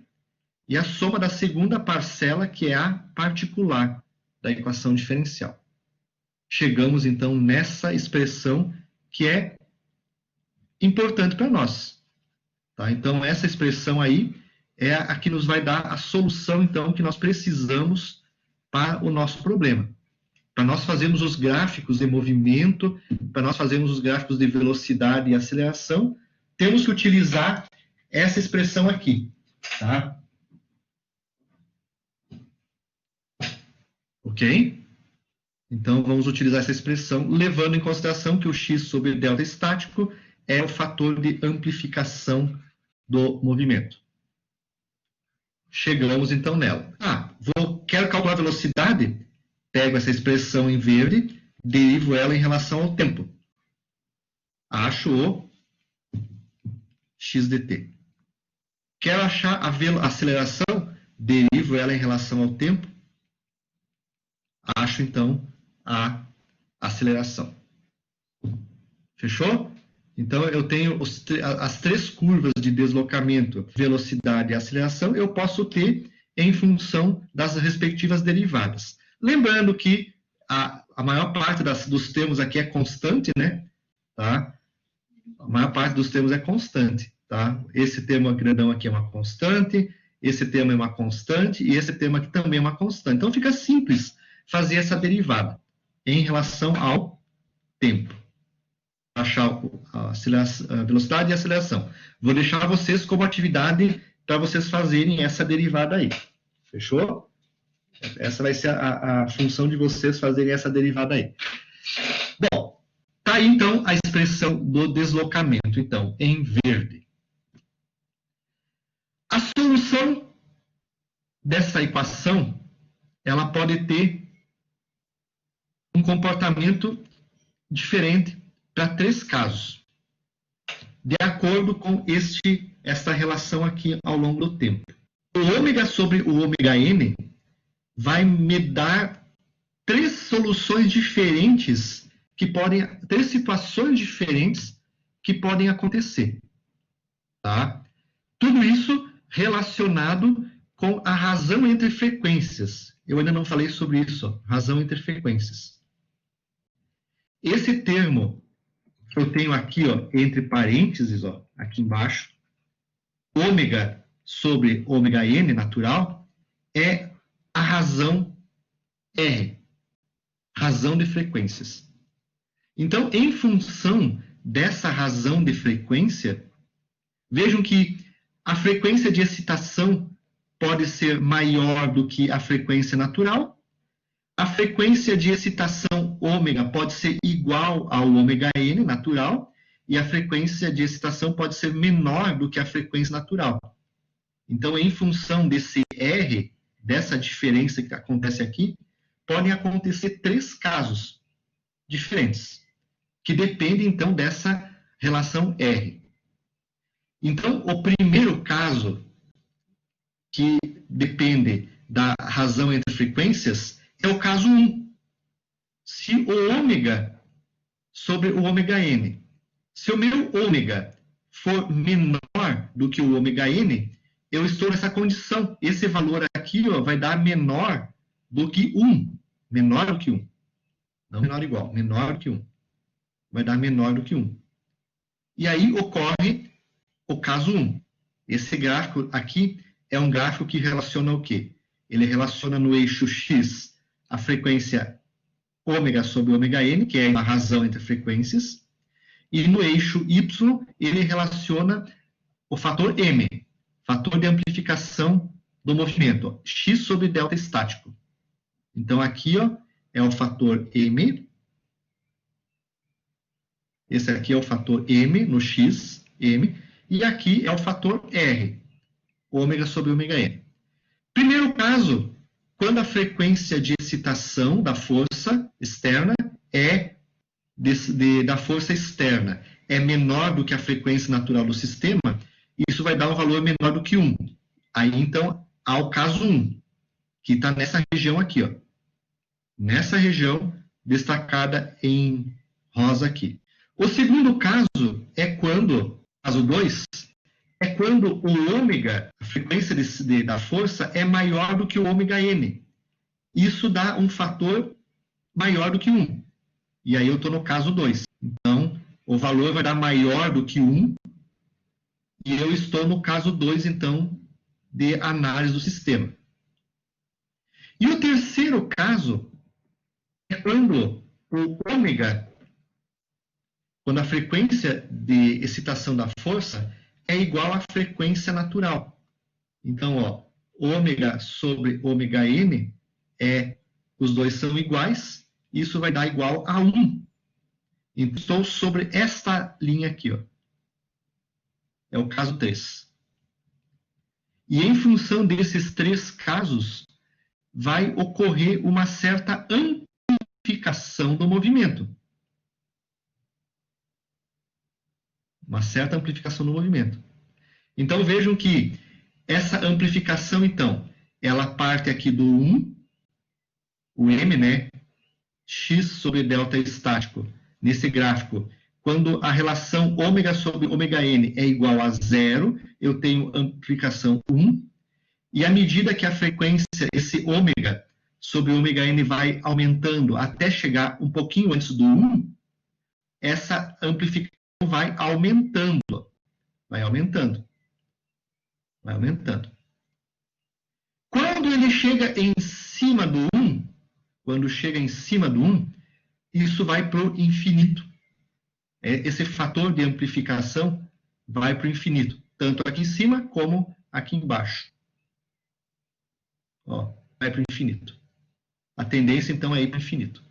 e a soma da segunda parcela, que é a particular da equação diferencial. Chegamos, então, nessa expressão que é importante para nós. Tá? Então, essa expressão aí é a que nos vai dar a solução, então, que nós precisamos para o nosso problema. Para nós fazermos os gráficos de movimento, para nós fazermos os gráficos de velocidade e aceleração, temos que utilizar essa expressão aqui. Tá? Ok? Então, vamos utilizar essa expressão, levando em consideração que o x sobre delta estático é o fator de amplificação do movimento. Chegamos, então, nela. Quero calcular a velocidade? Pego essa expressão em verde, derivo ela em relação ao tempo. Acho o x dt. Quero achar a aceleração? Derivo ela em relação ao tempo. Acho, então, a aceleração. Fechou? Então, eu tenho as três curvas de deslocamento, velocidade e aceleração, eu posso ter em função das respectivas derivadas. Lembrando que a maior parte dos termos aqui é constante, né? Tá? A maior parte dos termos é constante. Tá? Esse termo grandão aqui é uma constante, esse termo é uma constante e esse termo aqui também é uma constante. Então, fica simples fazer essa derivada em relação ao tempo. Achar a velocidade e a aceleração. Vou deixar vocês como atividade para vocês fazerem essa derivada aí. Fechou? Essa vai ser a função de vocês fazerem essa derivada aí. Bom, tá aí então a expressão do deslocamento, então, em verde. A solução dessa equação, ela pode ter um comportamento diferente para três casos, de acordo com esta relação aqui ao longo do tempo. O ômega sobre o ômega n vai me dar três soluções diferentes três situações diferentes que podem acontecer. Tá? Tudo isso relacionado com a razão entre frequências. Eu ainda não falei sobre isso, ó, razão entre frequências. Esse termo que eu tenho aqui, ó, entre parênteses, ó, aqui embaixo, ômega sobre ômega n natural, é a razão R, razão de frequências. Então, em função dessa razão de frequência, vejam que a frequência de excitação pode ser maior do que a frequência natural. A frequência de excitação ômega pode ser igual ao ômega n natural e a frequência de excitação pode ser menor do que a frequência natural. Então, em função desse R, dessa diferença que acontece aqui, podem acontecer três casos diferentes, que dependem, então, dessa relação R. Então, o primeiro caso, que depende da razão entre frequências, é o caso 1. Se o ômega sobre o ômega n, se o meu ômega for menor do que o ômega n, eu estou nessa condição. Esse valor aqui, ó, vai dar menor do que 1. Menor do que 1. Não menor igual, menor do que 1. Vai dar menor do que 1. E aí ocorre o caso 1. Esse gráfico aqui é um gráfico que relaciona o quê? Ele relaciona no eixo x a frequência ômega sobre ômega n, que é a razão entre frequências, e no eixo y ele relaciona o fator m, fator de amplificação do movimento, ó, x sobre delta estático. Então aqui, ó, é o fator m, esse aqui é o fator m no x, m, e aqui é o fator r, ômega sobre ômega n. Primeiro caso, quando a frequência de excitação da força externa da força externa é menor do que a frequência natural do sistema, isso vai dar um valor menor do que 1. Aí, então, há o caso 1, que está nessa região aqui, ó. Nessa região destacada em rosa aqui. O segundo caso é quando, caso 2, é quando o ômega, a frequência da força, é maior do que o ômega n. Isso dá um fator maior do que 1. E aí eu estou no caso 2. Então, o valor vai dar maior do que 1. E eu estou no caso 2, então, de análise do sistema. E o terceiro caso é quando o ômega, quando a frequência de excitação da força é igual à frequência natural. Então, ó, ômega sobre ômega n, os dois são iguais, isso vai dar igual a 1. Então, estou sobre esta linha aqui, ó. É o caso 3. E em função desses três casos, vai ocorrer uma certa amplificação do movimento. Uma certa amplificação do movimento. Então, vejam que essa amplificação, então, ela parte aqui do 1, o m, né? X sobre delta estático, nesse gráfico, quando a relação ômega sobre ômega n é igual a 0, eu tenho amplificação 1, e à medida que a frequência, esse ômega sobre ômega n vai aumentando até chegar um pouquinho antes do 1, essa amplificação vai aumentando. Vai aumentando. Vai aumentando. Quando ele chega em cima do 1, quando chega em cima do 1, isso vai para o infinito. Esse fator de amplificação vai para o infinito, tanto aqui em cima como aqui embaixo. Ó, vai para o infinito. A tendência, então, é ir para o infinito.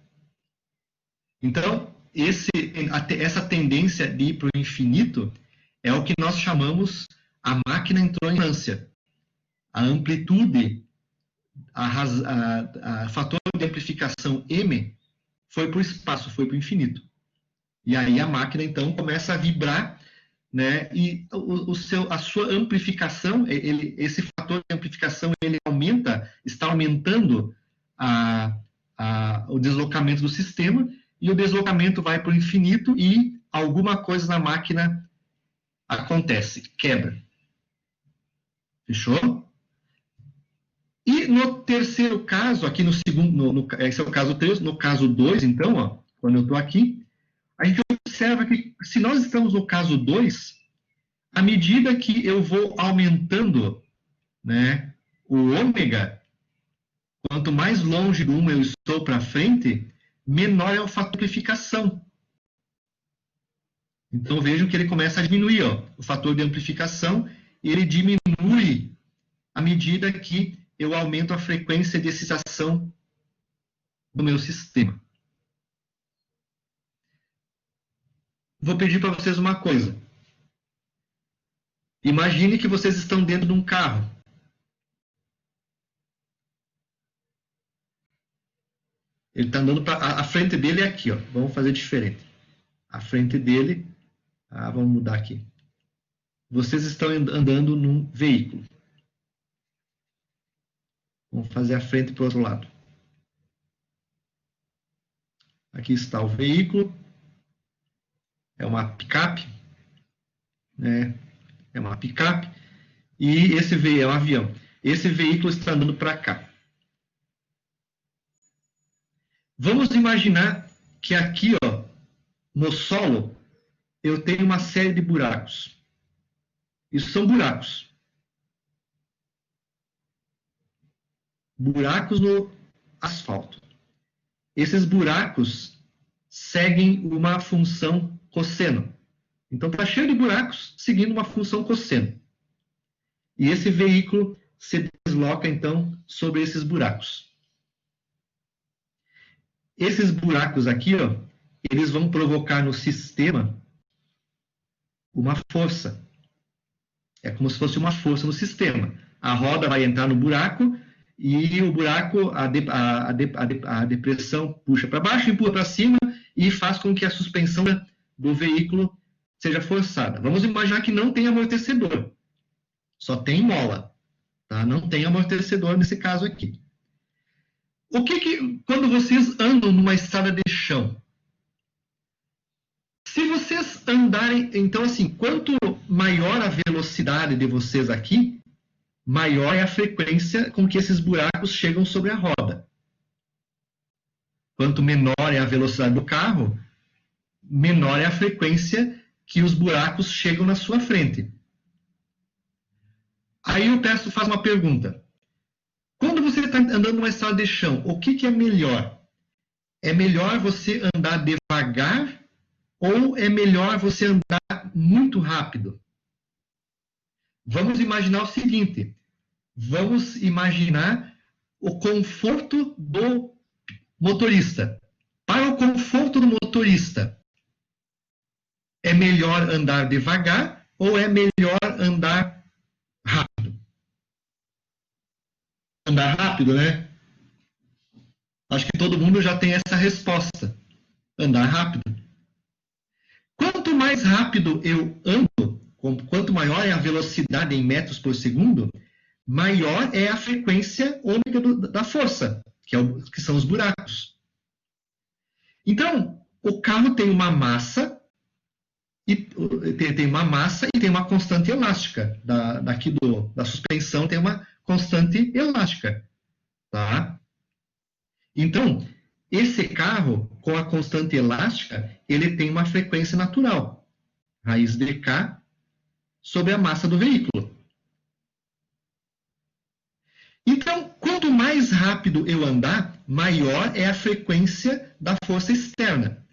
Então, essa tendência de ir para o infinito é o que nós chamamos a máquina entrou em ânsia. A amplitude, a fator de amplificação m foi para o espaço, foi para o infinito. E aí a máquina, então, começa a vibrar, né? E a sua amplificação, esse fator de amplificação, ele está aumentando o deslocamento do sistema, e o deslocamento vai para o infinito e alguma coisa na máquina acontece, quebra. Fechou? E no terceiro caso, aqui no segundo, esse é o caso 3, no caso 2, então, ó, quando eu estou aqui, a gente observa que se nós estamos no caso 2, à medida que eu vou aumentando, né, o ômega, quanto mais longe do 1 eu estou para frente, menor é o fator de amplificação. Então vejam que ele começa a diminuir, ó, o fator de amplificação, e ele diminui à medida que eu aumento a frequência de excitação do meu sistema. Vou pedir para vocês uma coisa. Imagine que vocês estão dentro de um carro. Ele está andando para a frente dele é aqui, ó. Vamos fazer diferente. A frente dele, vamos mudar aqui. Vocês estão andando num veículo. Vamos fazer a frente para o outro lado. Aqui está o veículo. É uma picape, né? É uma picape. E esse veículo é um avião. Esse veículo está andando para cá. Vamos imaginar que aqui, ó, no solo, eu tenho uma série de buracos. Isso são buracos. Buracos no asfalto. esses buracos seguem uma função cosseno. Então, está cheio de buracos seguindo uma função cosseno. E esse veículo se desloca, então, sobre esses buracos. Esses buracos aqui, ó, eles vão provocar no sistema uma força. É como se fosse uma força no sistema. A roda vai entrar no buraco e o buraco, a depressão puxa para baixo, empurra para cima e faz com que a suspensão do veículo seja forçada. Vamos imaginar que não tem amortecedor, só tem mola, tá? Não tem amortecedor nesse caso aqui. Quando vocês andam numa estrada de chão, se vocês andarem, então assim, quanto maior a velocidade de vocês aqui, maior é a frequência com que esses buracos chegam sobre a roda. Quanto menor é a velocidade do carro, menor é a frequência que os buracos chegam na sua frente. Aí eu faço uma pergunta. Quando você está andando numa estrada de chão, o que é melhor? É melhor você andar devagar ou é melhor você andar muito rápido? Vamos imaginar o seguinte. Vamos imaginar o conforto do motorista. Para o conforto do motorista, é melhor andar devagar ou é melhor andar rápido? Andar rápido, né? Acho que todo mundo já tem essa resposta. Andar rápido. Quanto mais rápido eu ando, quanto maior é a velocidade em metros por segundo, maior é a frequência ômega da força, que são os buracos. Então, o carro tem uma massa e tem uma constante elástica. Da suspensão tem uma constante elástica. Tá? Então, esse carro, com a constante elástica, ele tem uma frequência natural. Raiz de K sobre a massa do veículo. Então, quanto mais rápido eu andar, maior é a frequência da força externa.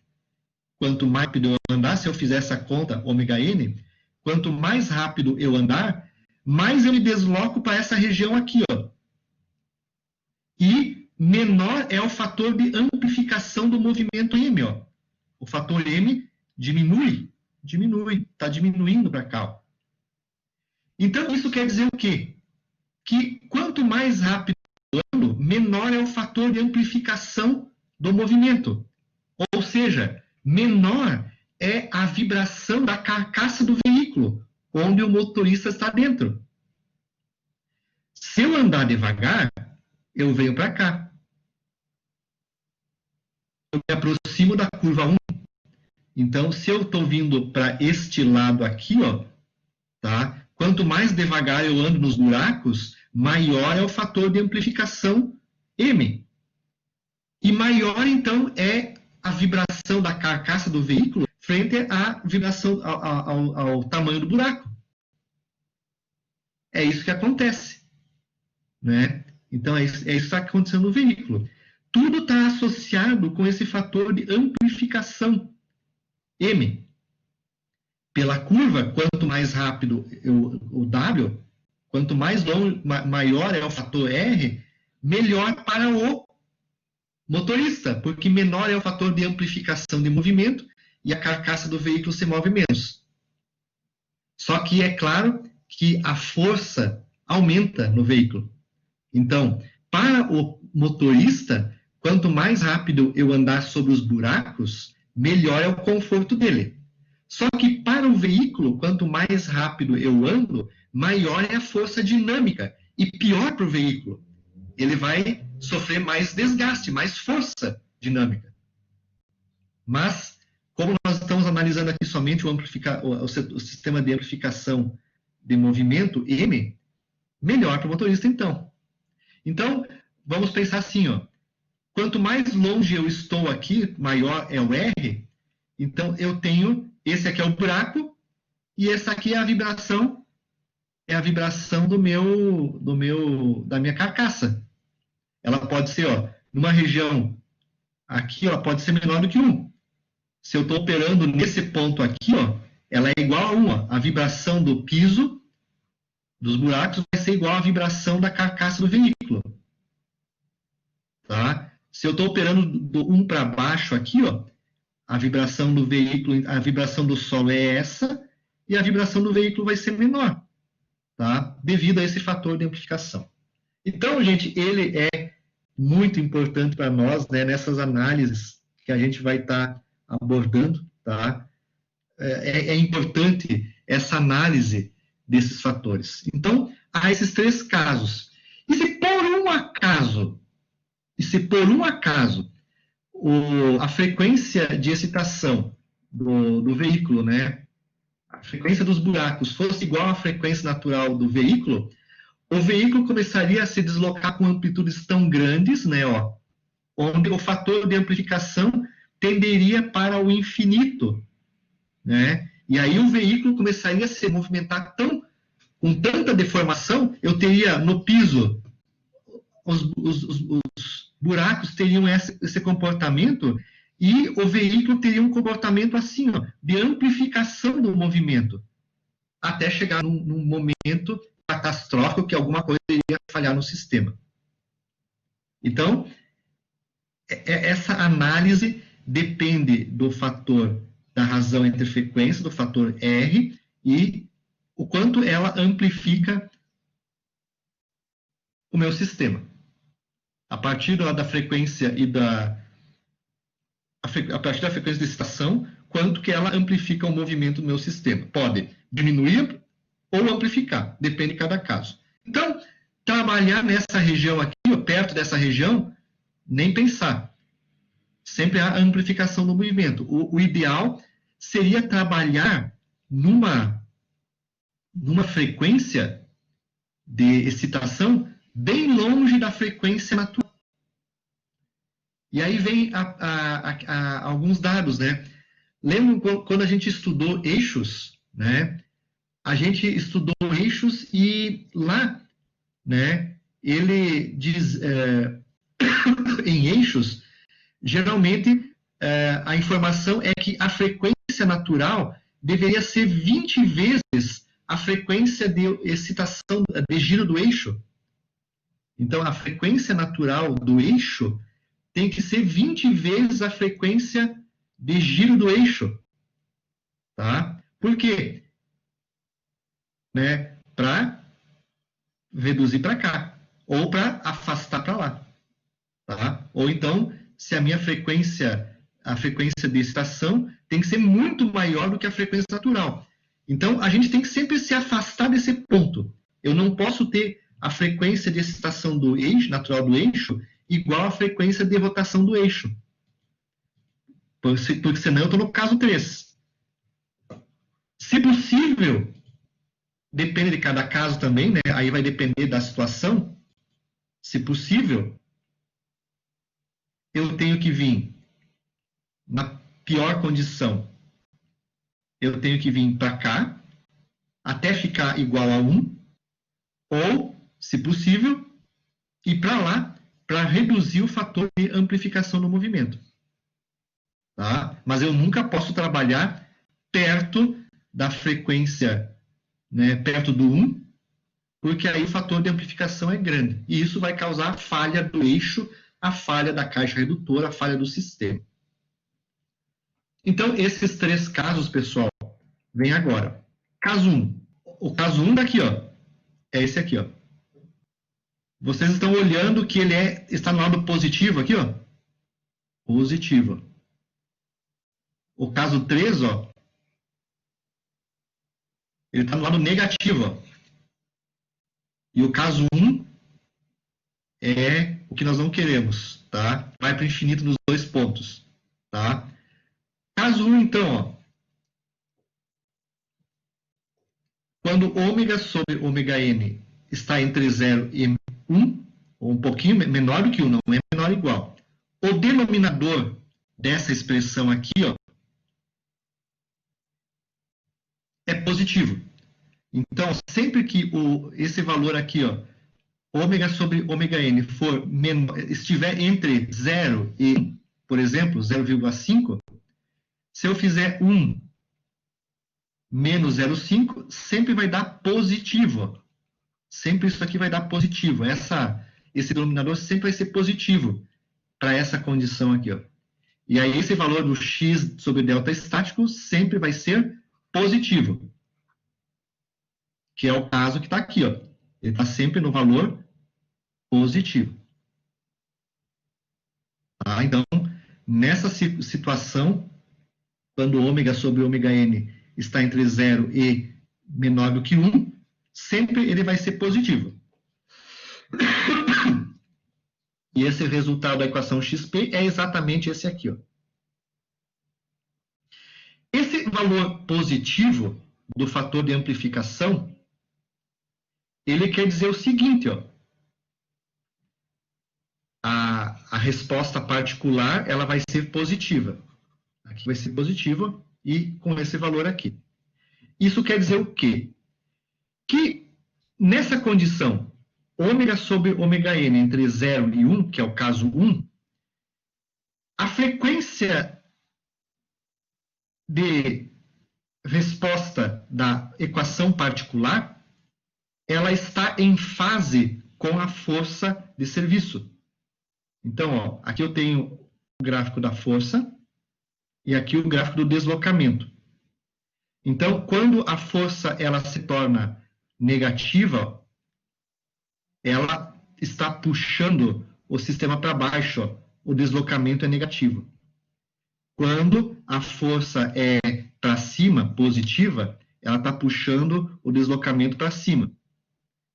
Quanto mais rápido eu andar, se eu fizer essa conta, ômega n, quanto mais rápido eu andar, mais eu me desloco para essa região aqui, ó. E menor é o fator de amplificação do movimento M, ó. O fator M diminui, está diminuindo para cá, ó. Então, isso quer dizer o quê? Que quanto mais rápido eu ando, menor é o fator de amplificação do movimento. Ou seja, menor é a vibração da carcaça do veículo, onde o motorista está dentro. Se eu andar devagar, eu venho para cá. Eu me aproximo da curva 1. Então, se eu estou vindo para este lado aqui, ó, tá? Quanto mais devagar eu ando nos buracos, maior é o fator de amplificação M. E maior, então, é a vibração da carcaça do veículo frente à vibração, ao tamanho do buraco. É isso que acontece. Né? Então, é isso que está acontecendo no veículo. Tudo está associado com esse fator de amplificação M. Pela curva, quanto mais rápido o W, quanto mais longe, maior é o fator R, melhor para o motorista, porque menor é o fator de amplificação de movimento e a carcaça do veículo se move menos. Só que é claro que a força aumenta no veículo. Então, para o motorista, quanto mais rápido eu andar sobre os buracos, melhor é o conforto dele. Só que para o veículo, quanto mais rápido eu ando, maior é a força dinâmica e pior para o veículo. Ele vai sofrer mais desgaste, mais força dinâmica. Mas, como nós estamos analisando aqui somente o sistema de amplificação de movimento, M, melhor para o motorista, então. Então, vamos pensar assim, ó. Quanto mais longe eu estou aqui, maior é o R, então eu tenho, esse aqui é o buraco, e essa aqui é a vibração da minha carcaça. Ela pode ser, ó, numa região aqui, ó, pode ser menor do que 1. Se eu estou operando nesse ponto aqui, ó, ela é igual a 1. Ó. A vibração do piso dos buracos vai ser igual à vibração da carcaça do veículo. Tá? Se eu estou operando do 1 para baixo aqui, ó, a vibração do veículo, a vibração do solo é essa, e a vibração do veículo vai ser menor, tá? Devido a esse fator de amplificação. Então, gente, ele é muito importante para nós, né, nessas análises que a gente vai estar abordando, tá? É importante essa análise desses fatores. Então, há esses 3 casos. E se por um acaso, a frequência de excitação do veículo, né, a frequência dos buracos fosse igual à frequência natural do veículo, o veículo começaria a se deslocar com amplitudes tão grandes, né, ó, onde o fator de amplificação tenderia para o infinito, né? E aí o veículo começaria a se movimentar com tanta deformação, eu teria no piso, os buracos teriam esse comportamento e o veículo teria um comportamento assim, ó, de amplificação do movimento, até chegar num momento catastrófico que alguma coisa iria falhar no sistema. Então, essa análise depende do fator da razão entre frequência, do fator R, e o quanto ela amplifica o meu sistema. A partir da frequência a partir da frequência de excitação, quanto que ela amplifica o movimento do meu sistema. Pode diminuir ou amplificar, depende de cada caso. Então, trabalhar nessa região aqui, perto dessa região, nem pensar. Sempre há amplificação do movimento. O ideal seria trabalhar numa frequência de excitação bem longe da frequência natural. E aí vem alguns dados, né? Lembra quando a gente estudou eixos, né? A gente estudou eixos e lá, né, ele diz, em eixos, geralmente a informação é que a frequência natural deveria ser 20 vezes a frequência de excitação, de giro do eixo. Então, a frequência natural do eixo tem que ser 20 vezes a frequência de giro do eixo. Tá? Por quê? Né? Para reduzir para cá, ou para afastar para lá. Tá? Ou então, se a minha frequência, a frequência de excitação, tem que ser muito maior do que a frequência natural. Então, a gente tem que sempre se afastar desse ponto. Eu não posso ter a frequência de excitação do eixo, natural do eixo, igual à frequência de rotação do eixo. Porque senão eu estou no caso 3. Se possível, depende de cada caso também, né? Aí vai depender da situação. Se possível, eu tenho que vir na pior condição. Eu tenho que vir para cá, até ficar igual a 1, ou, se possível, ir para lá, para reduzir o fator de amplificação do movimento. Tá? Mas eu nunca posso trabalhar perto da frequência, né, perto do 1, porque aí o fator de amplificação é grande. E isso vai causar a falha do eixo, a falha da caixa redutora, a falha do sistema. Então, esses 3 casos, pessoal, vem agora. Caso 1. O caso 1 daqui, ó, é esse aqui, ó. Vocês estão olhando que ele está no lado positivo aqui, ó. Positivo. O caso 3, ó, ele está no lado negativo, ó. E o caso 1 é o que nós não queremos, tá? Vai para o infinito nos 2 pontos, tá? Caso 1, então, ó. Quando ômega sobre ômega n está entre 0 e 1, ou um pouquinho menor do que 1, não é menor ou igual. O denominador dessa expressão aqui, ó, é positivo. Então, sempre que esse valor aqui, ó, ômega sobre ômega n estiver entre 0 e 1, por exemplo, 0,5, se eu fizer 1 menos 0,5, sempre vai dar positivo. Sempre isso aqui vai dar positivo. Esse denominador sempre vai ser positivo para essa condição aqui, ó. E aí esse valor do x sobre delta estático sempre vai ser positivo. Que é o caso que está aqui, ó. Ele está sempre no valor positivo. Tá? Então, nessa situação, quando ômega sobre ômega n está entre 0 e menor do que 1, sempre ele vai ser positivo. E esse resultado da equação XP é exatamente esse aqui, ó. Esse valor positivo do fator de amplificação, ele quer dizer o seguinte, ó. A resposta particular, ela vai ser positiva. Aqui vai ser positiva e com esse valor aqui. Isso quer dizer o quê? Que nessa condição, ômega sobre ômega n entre 0 e 1, que é o caso 1, a frequência de resposta da equação particular, ela está em fase com a força de serviço. Então, ó, aqui eu tenho o gráfico da força e aqui o gráfico do deslocamento. Então, quando a força ela se torna negativa, ela está puxando o sistema para baixo, ó, o deslocamento é negativo. Quando a força é para cima, positiva, ela está puxando o deslocamento para cima.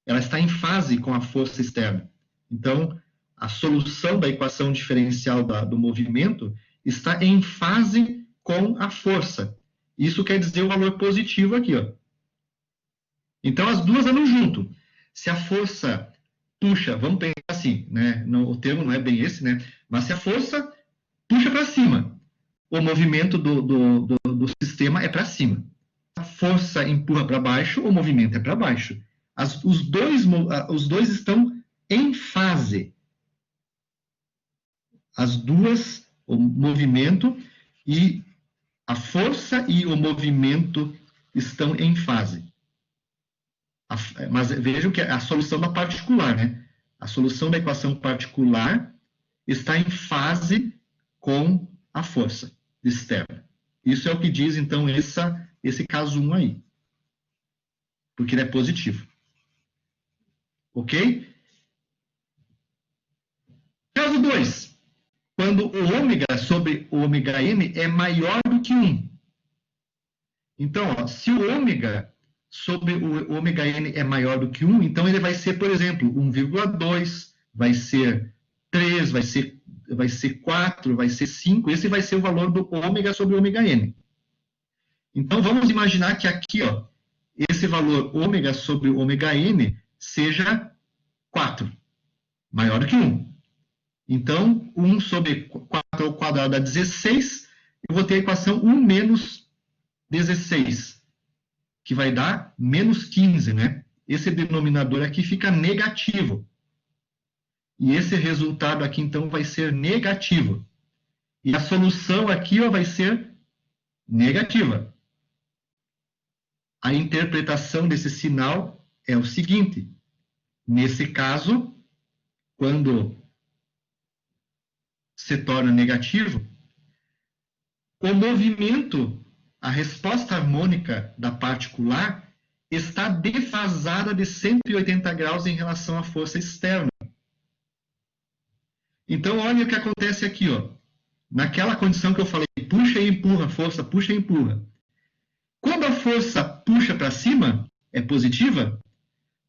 Ela está em fase com a força externa. Então, a solução da equação diferencial do movimento está em fase com a força. Isso quer dizer o valor positivo aqui, ó. Então, as duas andam junto. Se a força puxa, vamos pensar assim, né? O termo não é bem esse, né? Mas se a força puxa para cima, o movimento do sistema é para cima. Se a força empurra para baixo, o movimento é para baixo. Os dois estão em fase. As duas, o movimento e a força e o movimento estão em fase. Mas vejam que a solução da particular, né? A solução da equação particular está em fase com a força externa. Isso é o que diz, então, esse caso 1 aí. Porque ele é positivo. Ok? Caso 2. Quando o ômega sobre o ômega n é maior do que 1. Então, ó, se o ômega sobre o ômega n é maior do que 1, então ele vai ser, por exemplo, 1,2, vai ser 3, vai ser 4, vai ser 5, esse vai ser o valor do ômega sobre o ômega n. Então, vamos imaginar que aqui, ó, esse valor ômega sobre o ômega n seja 4, maior do que 1. Então, 1 sobre 4 ao quadrado dá 16, eu vou ter a equação 1 menos 16, que vai dar menos 15, né? Esse denominador aqui fica negativo. E esse resultado aqui, então, vai ser negativo. E a solução aqui, ó, vai ser negativa. A interpretação desse sinal é o seguinte. Nesse caso, quando se torna negativo, o movimento, a resposta harmônica da particular está defasada de 180 graus em relação à força externa. Então, olha o que acontece aqui, ó. Naquela condição que eu falei, puxa e empurra, força, puxa e empurra. Quando a força puxa para cima, é positiva,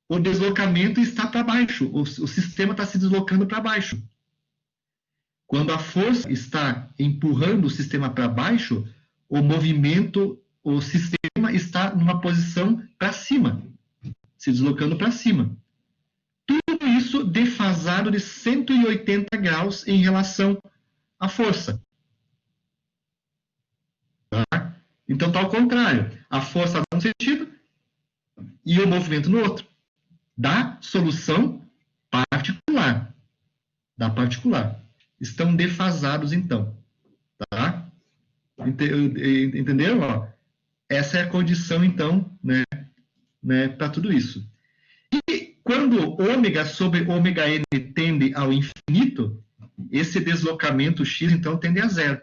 o deslocamento está para baixo, o sistema está se deslocando para baixo. Quando a força está empurrando o sistema para baixo, o movimento, o sistema está numa posição para cima, se deslocando para cima. Tudo isso defasado de 180 graus em relação à força. Tá? Então está ao contrário. A força dá um sentido e o movimento no outro. Da solução particular. Da particular. estão defasados, então. Tá? Entenderam? Ó, essa é a condição, então, né, para tudo isso. E quando ômega sobre ômega n tende ao infinito, esse deslocamento x, então, tende a zero.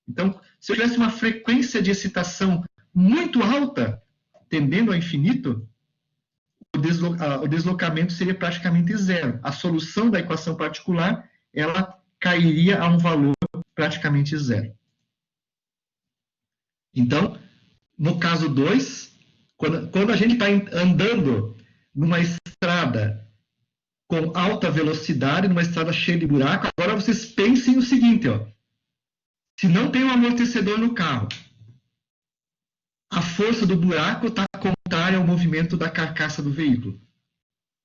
Então, se eu tivesse uma frequência de excitação muito alta, tendendo ao infinito, o deslocamento seria praticamente zero. A solução da equação particular, ela cairia a um valor praticamente zero. Então, no caso 2, quando a gente está andando numa estrada com alta velocidade, numa estrada cheia de buraco, agora vocês pensem o seguinte, ó. Se não tem um amortecedor no carro, a força do buraco está contrária ao movimento da carcaça do veículo.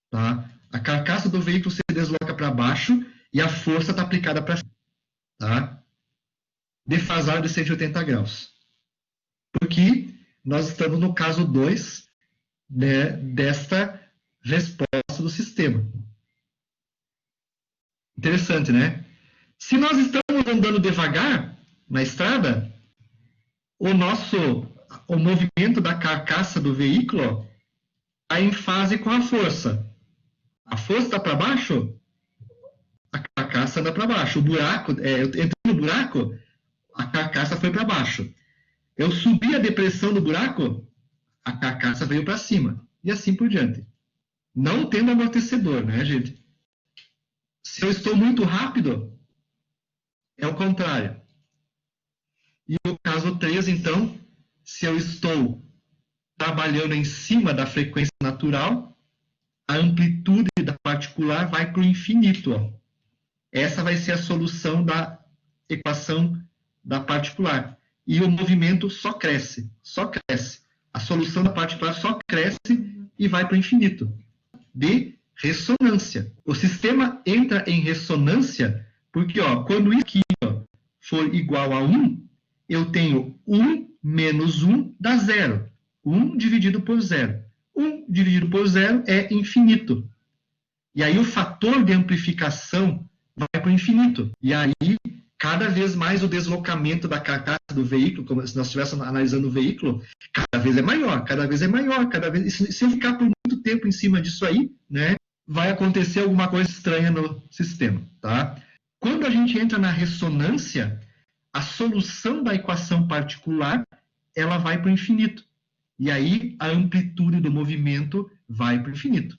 Tá? A carcaça do veículo se desloca para baixo e a força está aplicada para cima. Tá? Defasado de 180 graus. Porque nós estamos no caso 2, né, desta resposta do sistema. Interessante, né? Se nós estamos andando devagar na estrada, o movimento da carcaça do veículo está em fase com a força. A força está para baixo, a carcaça anda para baixo. O buraco, eu entrei no buraco, a carcaça foi para baixo. Eu subi a depressão do buraco, a carcaça veio para cima. E assim por diante. Não tendo amortecedor, né, gente? Se eu estou muito rápido, é o contrário. E no caso 3, então, se eu estou trabalhando em cima da frequência natural, a amplitude da particular vai para o infinito. Ó. Essa vai ser a solução da equação da particular. E o movimento só cresce, só cresce. A solução da particular só cresce e vai para o infinito. De ressonância. O sistema entra em ressonância porque, ó, quando isso aqui for igual a 1, eu tenho 1 menos 1 dá 0. 1 dividido por 0. 1 dividido por 0 é infinito. E aí o fator de amplificação vai para o infinito. E aí, cada vez mais o deslocamento da carcaça do veículo, como se nós estivéssemos analisando o veículo, cada vez é maior, cada vez é maior, cada vez... Se eu ficar por muito tempo em cima disso aí, né, vai acontecer alguma coisa estranha no sistema, tá? Quando a gente entra na ressonância, a solução da equação particular, ela vai para o infinito. E aí, a amplitude do movimento vai para o infinito.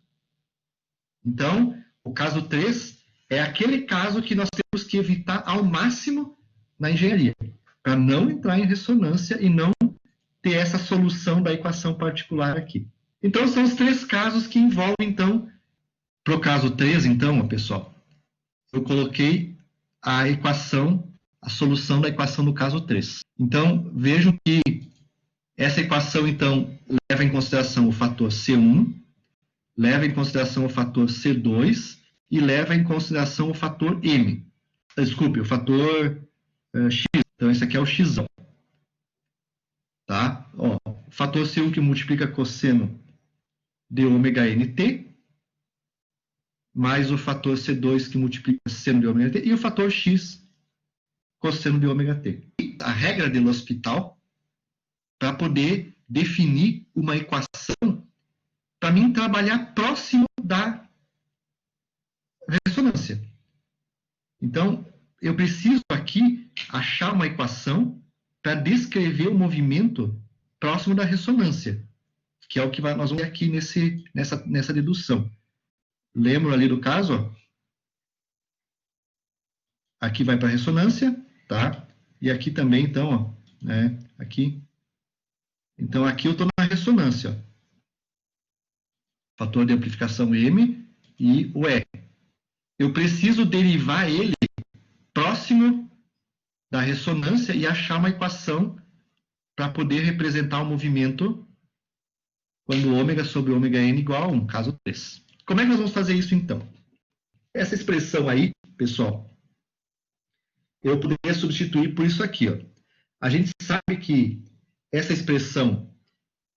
Então, o caso 3 é aquele caso que nós temos que evitar ao máximo na engenharia, para não entrar em ressonância e não ter essa solução da equação particular aqui. Então, são os 3 casos que envolvem, então, para o caso 3, então, pessoal, eu coloquei a equação, a solução da equação do caso 3. Então, vejam que essa equação, então, leva em consideração o fator C1, leva em consideração o fator C2 e leva em consideração o fator M. Desculpe, o fator X. Então, esse aqui é o X. Tá? Ó, o fator C1 que multiplica cosseno de ômega nt, mais o fator C2 que multiplica seno de ômega t, e o fator X, cosseno de ômega t. E a regra do hospital, para poder definir uma equação, para mim trabalhar próximo da ressonância. Então, eu preciso aqui achar uma equação para descrever o movimento próximo da ressonância, que é o que nós vamos ver aqui nessa dedução. Lembro ali do caso? Ó? Aqui vai para a ressonância, tá? E aqui também, então, ó, né? Aqui. Então, aqui eu estou na ressonância. Ó. Fator de amplificação M e o R. Eu preciso derivar ele próximo da ressonância e achar uma equação para poder representar o movimento quando ômega sobre ômega n igual a 1, caso 3. Como é que nós vamos fazer isso, então? Essa expressão aí, pessoal, eu poderia substituir por isso aqui. Ó. A gente sabe que essa expressão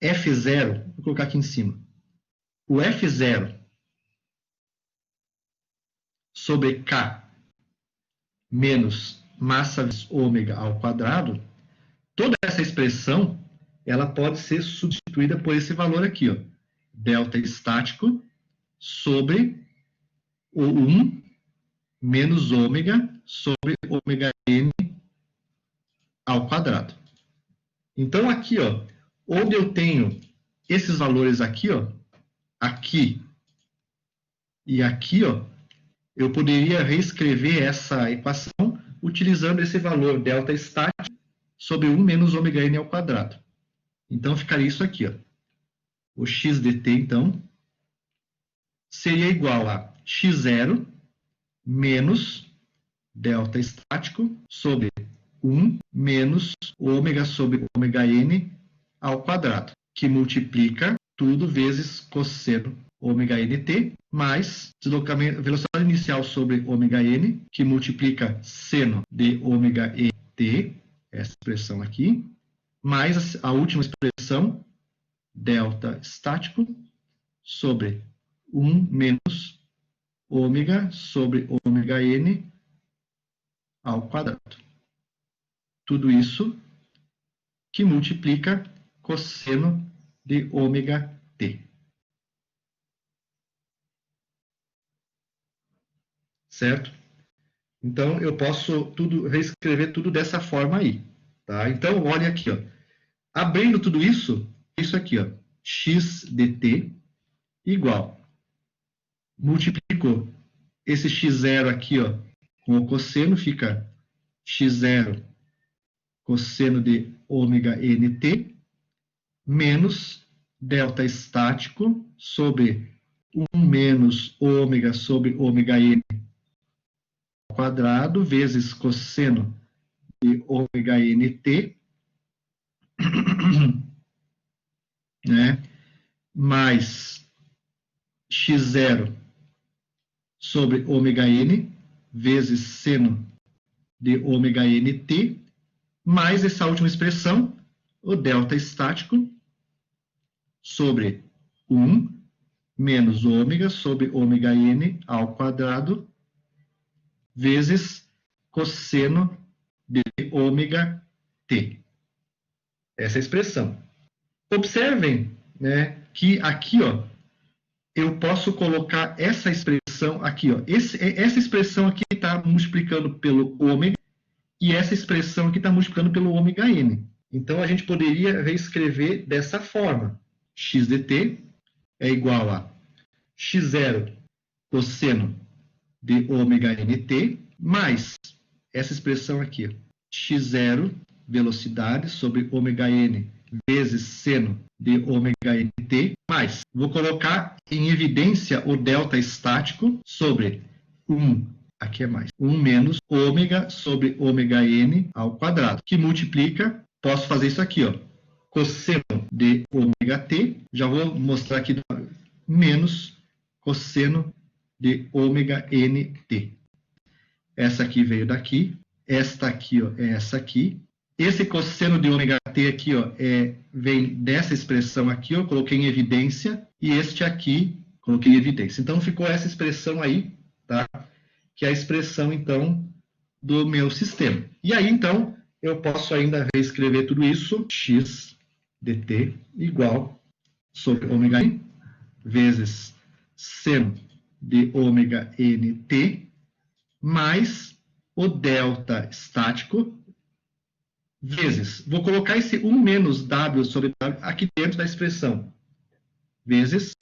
F0, vou colocar aqui em cima, o F0 sobre K menos massa vezes ômega ao quadrado, toda essa expressão ela pode ser substituída por esse valor aqui, ó, delta estático sobre o 1 menos ômega sobre ômega n ao quadrado. Então, aqui, ó, onde eu tenho esses valores aqui, ó, aqui e aqui, ó, eu poderia reescrever essa equação utilizando esse valor delta estático sobre 1 menos ômega n ao quadrado. Então, ficaria isso aqui, ó. O x dt, então, seria igual a x0 menos delta estático sobre 1 menos ômega sobre ômega n ao quadrado, que multiplica tudo vezes cosseno ômega nt, mais deslocamento, velocidade inicial sobre ômega n, que multiplica seno de ômega nt, essa expressão aqui, mais a última expressão, delta estático, sobre 1 menos ômega sobre ômega n ao quadrado. Tudo isso que multiplica cosseno de ômega t. Certo? Então, eu posso reescrever tudo dessa forma aí. Tá? Então, olha aqui, ó. Abrindo tudo isso, isso aqui, ó, x dt igual. Multiplico esse x0 aqui, ó, com o cosseno, fica x0 cosseno de ômega nt, menos delta estático sobre 1 menos ômega sobre ômega n ao quadrado, vezes cosseno de ômega nt, né, mais x0 sobre ômega n, vezes seno de ômega nt, mais essa última expressão, o delta estático, sobre 1 menos ômega sobre ômega n ao quadrado, vezes cosseno de ômega t. Essa expressão. Observem, né, que aqui, ó, eu posso colocar essa expressão aqui, ó. Essa expressão aqui está multiplicando pelo ômega e essa expressão aqui está multiplicando pelo ômega n. Então, a gente poderia reescrever dessa forma. X dt é igual a x0 cosseno de ômega nt, mais essa expressão aqui, ó, x0 velocidade sobre ômega n vezes seno de ômega nt, mais, vou colocar em evidência o delta estático sobre 1, aqui é mais, 1 menos ômega sobre ômega n ao quadrado, que multiplica, posso fazer isso aqui, ó, cosseno de ômega t, já vou mostrar aqui, menos cosseno de ômega nt. Essa aqui veio daqui, esta aqui, ó, é essa aqui. Esse cosseno de ômega t aqui, ó, vem dessa expressão aqui, eu coloquei em evidência, e este aqui, coloquei em evidência. Então, ficou essa expressão aí, tá? Que é a expressão, então, do meu sistema. E aí, então, eu posso ainda reescrever tudo isso, x dt igual sobre ômega n vezes seno de ômega nt mais o delta estático vezes, vou colocar esse 1 menos w sobre w aqui dentro da expressão, vezes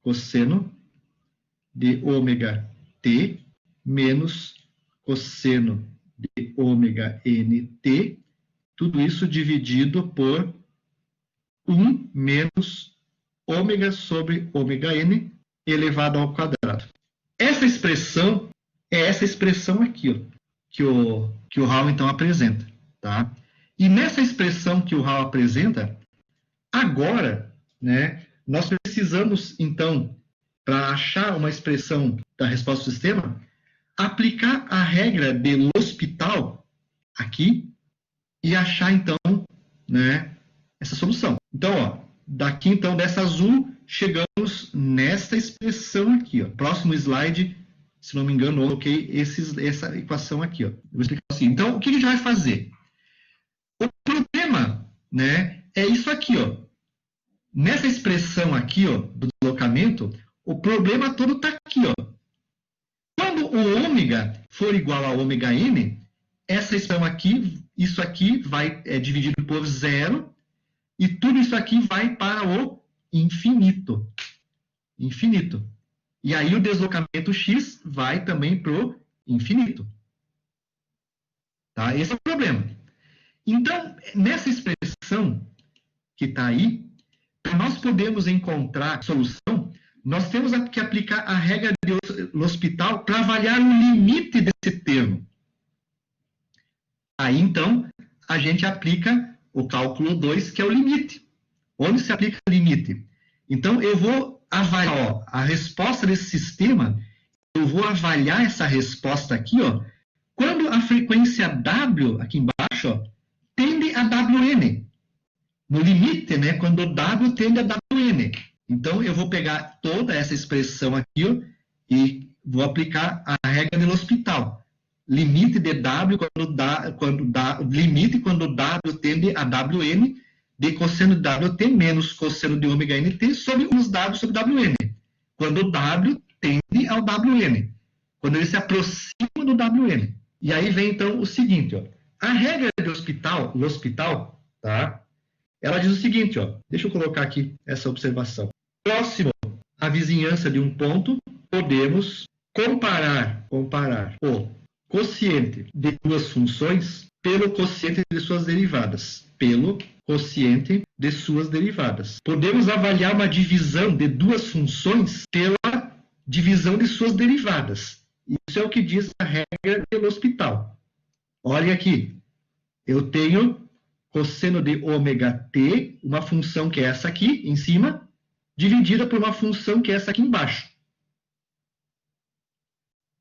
cosseno de ômega t menos cosseno de ômega nt, tudo isso dividido por 1 menos ômega sobre ômega n elevado ao quadrado. Essa expressão é essa expressão aqui, ó, que o Hall, então, apresenta. Tá? E nessa expressão que o Hall apresenta, agora, né, nós precisamos, então, para achar uma expressão da resposta do sistema, aplicar a regra de L'Hospital aqui e achar, então, né, essa solução. Então, ó, daqui, então, dessa azul, chegamos nessa expressão aqui. Ó. Próximo slide, Se não me engano, eu coloquei essa equação aqui. Ó. Eu vou explicar assim. Então, o que a gente vai fazer? O problema, né, é isso aqui. Ó. Nessa expressão aqui, ó, do deslocamento, o problema todo está aqui. Ó. Quando o ômega for igual a ômega n, essa expressão aqui, isso aqui é dividido por zero, e tudo isso aqui vai para o infinito. Infinito. E aí o deslocamento x vai também para o infinito. Tá? Esse é o problema. Então, nessa expressão que está aí, para nós podermos encontrar solução, nós temos que aplicar a regra de L'Hospital para avaliar o limite desse termo. Aí, então, a gente aplica o cálculo 2, que é o limite. Onde se aplica o limite? Então, eu vou avaliar ó, a resposta desse sistema, eu vou avaliar essa resposta aqui, ó, quando a frequência W, aqui embaixo, ó, tende a Wn. No limite, né, quando o W tende a Wn. Então, eu vou pegar toda essa expressão aqui ó, e vou aplicar a regra de L'Hospital. Limite de W limite quando W tende a Wn, de cosseno de WT menos cosseno de ômega nt sobre os W sobre Wn. Quando o W tende ao Wn. Quando ele se aproxima do Wn. E aí vem, então, o seguinte. Ó, a regra de L'Hospital, tá? Ela diz o seguinte, ó, deixa eu colocar aqui essa observação. Próximo à vizinhança de um ponto, podemos comparar o quociente de duas funções pelo quociente de suas derivadas. Podemos avaliar uma divisão de duas funções pela divisão de suas derivadas. Isso é o que diz a regra de L'Hospital. Olha aqui, eu tenho cosseno de ômega t, uma função que é essa aqui, em cima, dividida por uma função que é essa aqui embaixo.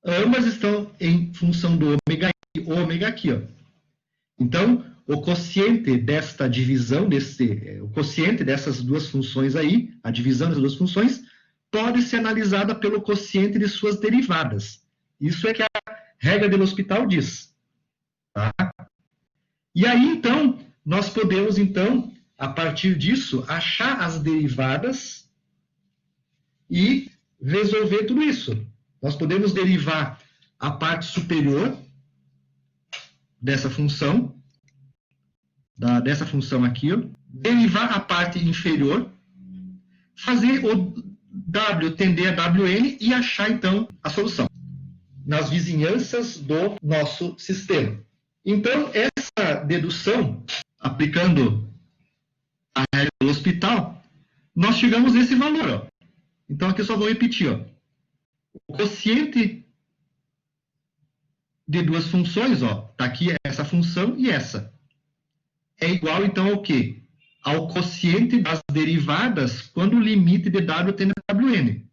Ambas estão em função do ômega e ômega aqui. Ó. Então, o quociente desta divisão, o quociente dessas duas funções aí, a divisão dessas duas funções, pode ser analisada pelo quociente de suas derivadas. Isso é que a regra de L'Hospital diz. Tá? E aí, então, nós podemos, então, a partir disso, achar as derivadas e resolver tudo isso. Nós podemos derivar a parte superior dessa função, dessa função aqui, ó, derivar a parte inferior, fazer o W tender a Wn e achar, então, a solução nas vizinhanças do nosso sistema. Então, essa dedução, aplicando a regra do L'Hospital, nós chegamos nesse valor. Ó. Então, aqui eu só vou repetir. Ó. O quociente de duas funções, está aqui essa função e essa. É igual, então, ao quê? Ao quociente das derivadas quando o limite de W tende a Wn.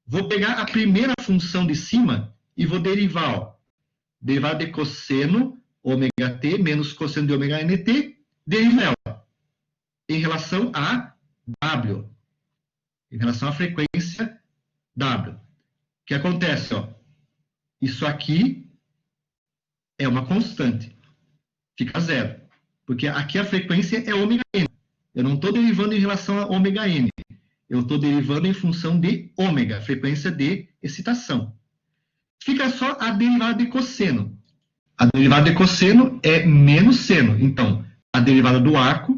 Vou pegar a primeira função de cima e vou derivar. Ó. Derivada de cosseno ômega t menos cosseno de ômega nt, deriva ela em relação a W, em relação à frequência W. O que acontece? Ó, isso aqui é uma constante, fica zero, porque aqui a frequência é ômega n. Eu não estou derivando em relação a ômega n, eu estou derivando em função de ômega, frequência de excitação. Fica só a derivada de cosseno. A derivada de cosseno é menos seno. Então, a derivada do arco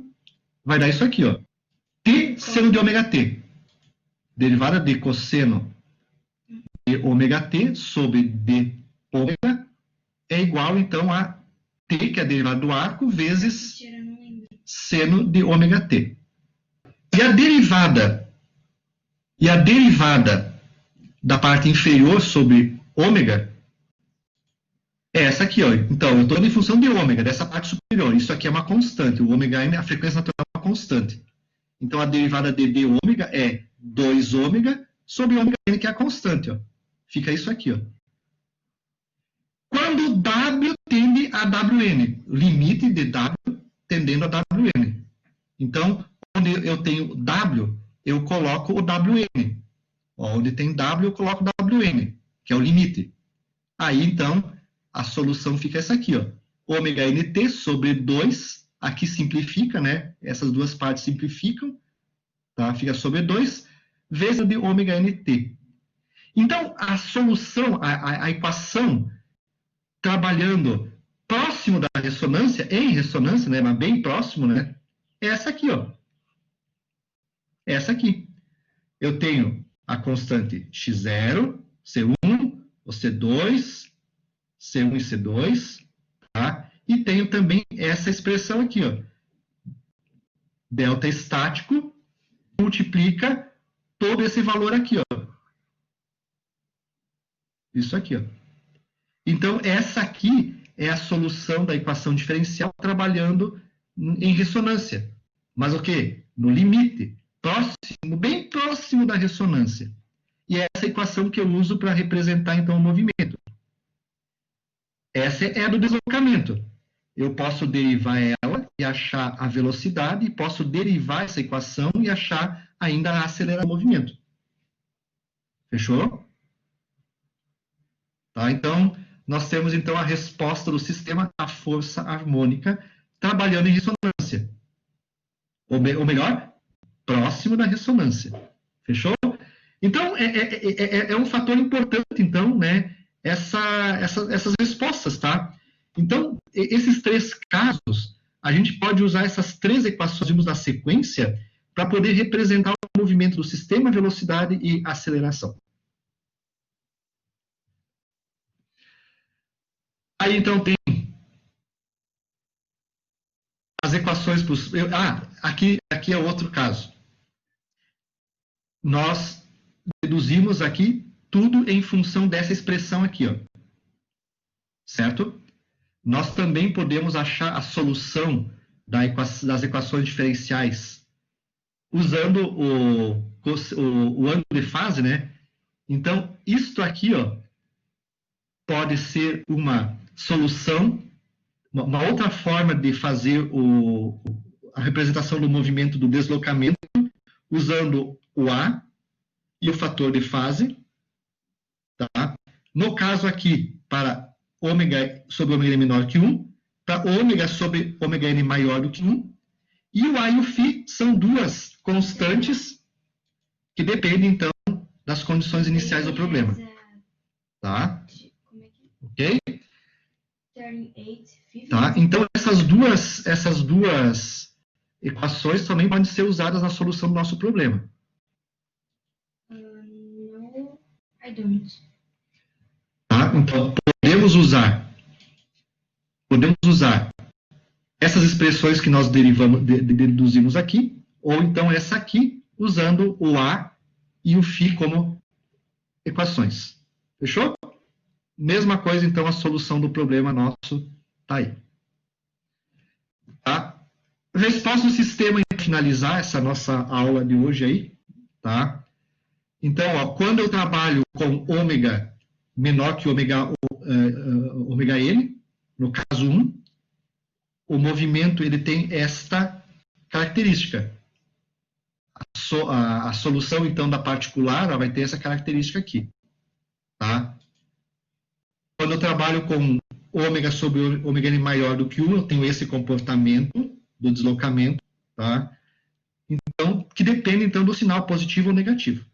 vai dar isso aqui, ó. T seno de ômega t. Derivada de cosseno de ômega t sobre d ômega é igual, então, a t, que é a derivada do arco, vezes seno de ômega t. E a derivada da parte inferior sobre ômega é essa aqui, ó. Então, eu estou em função de ômega, dessa parte superior. Isso aqui é uma constante. O ômega n, a frequência natural é uma constante. Então, a derivada de d ômega é 2 ômega sobre ômega n, que é a constante, ó. Fica isso aqui, ó. Quando W tende a Wn, limite de W tendendo a Wn. Então, onde eu tenho W, eu coloco o Wn. Ó, onde tem W, eu coloco Wn, que é o limite. Aí, então, a solução fica essa aqui, ó. Ômega nt sobre 2, aqui simplifica, né? Essas duas partes simplificam, tá? Fica sobre 2, vezes de ômega nt. Então, a solução, a equação, trabalhando próximo da ressonância, em ressonância, né? Mas bem próximo, né? É essa aqui, ó. Essa aqui. Eu tenho a constante x0, C1, o C2, C1 e C2, tá? E tenho também essa expressão aqui, ó. Delta estático multiplica todo esse valor aqui, ó. Isso aqui, ó. Então, essa aqui é a solução da equação diferencial trabalhando em ressonância. Mas o quê? No limite, próximo, bem próximo da ressonância. E é essa equação que eu uso para representar, então, o movimento. Essa é a do deslocamento. Eu posso derivar ela e achar a velocidade, e posso derivar essa equação e achar ainda a aceleração do movimento. Fechou? Tá? Então, nós temos então a resposta do sistema à força harmônica trabalhando em ressonância. Ou melhor, próximo da ressonância. Fechou? Então, é um fator importante, então, né, essas respostas, tá? Então, esses três casos, a gente pode usar essas três equações da sequência para poder representar o movimento do sistema, velocidade e aceleração. Aí, então, tem as equações... aqui é outro caso. Nós deduzimos aqui tudo em função dessa expressão aqui, ó. Certo? Nós também podemos achar a solução das equações diferenciais usando o ângulo de fase, né? Então, isto aqui, ó, pode ser uma solução, uma outra forma de fazer a representação do movimento do deslocamento usando o A e o fator de fase, tá? No caso aqui, para ômega sobre ômega n menor que 1, para ômega sobre ômega n maior do que 1, e o A e o φ são duas constantes que dependem, então, das condições iniciais do problema. Tá? Ok? Tá? Então, essas duas equações também podem ser usadas na solução do nosso problema. No, I don't. Tá? Então, podemos usar essas expressões que nós deduzimos aqui, ou então essa aqui, usando o A e o φ como equações. Fechou? Mesma coisa, então, a solução do problema nosso está aí. Tá? Resposta do sistema para finalizar essa nossa aula de hoje aí. Tá? Então, ó, quando eu trabalho com ômega menor que ômega n, no caso 1, o movimento ele tem esta característica. A solução, então, da particular ela vai ter essa característica aqui. Tá? Quando eu trabalho com ômega sobre ômega n maior do que 1, eu tenho esse comportamento do deslocamento, tá? Então, que depende, então, do sinal positivo ou negativo.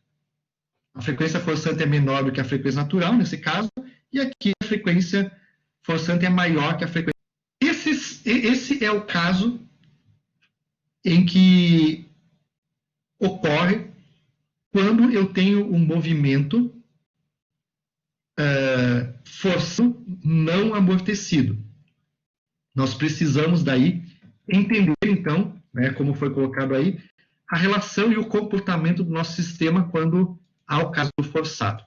A frequência forçante é menor do que a frequência natural, nesse caso, e aqui a frequência forçante é maior que a frequência. Esse é o caso em que ocorre quando eu tenho um movimento forçado não amortecido. Nós precisamos daí entender, então, né, como foi colocado aí, a relação e o comportamento do nosso sistema quando há o caso do forçado.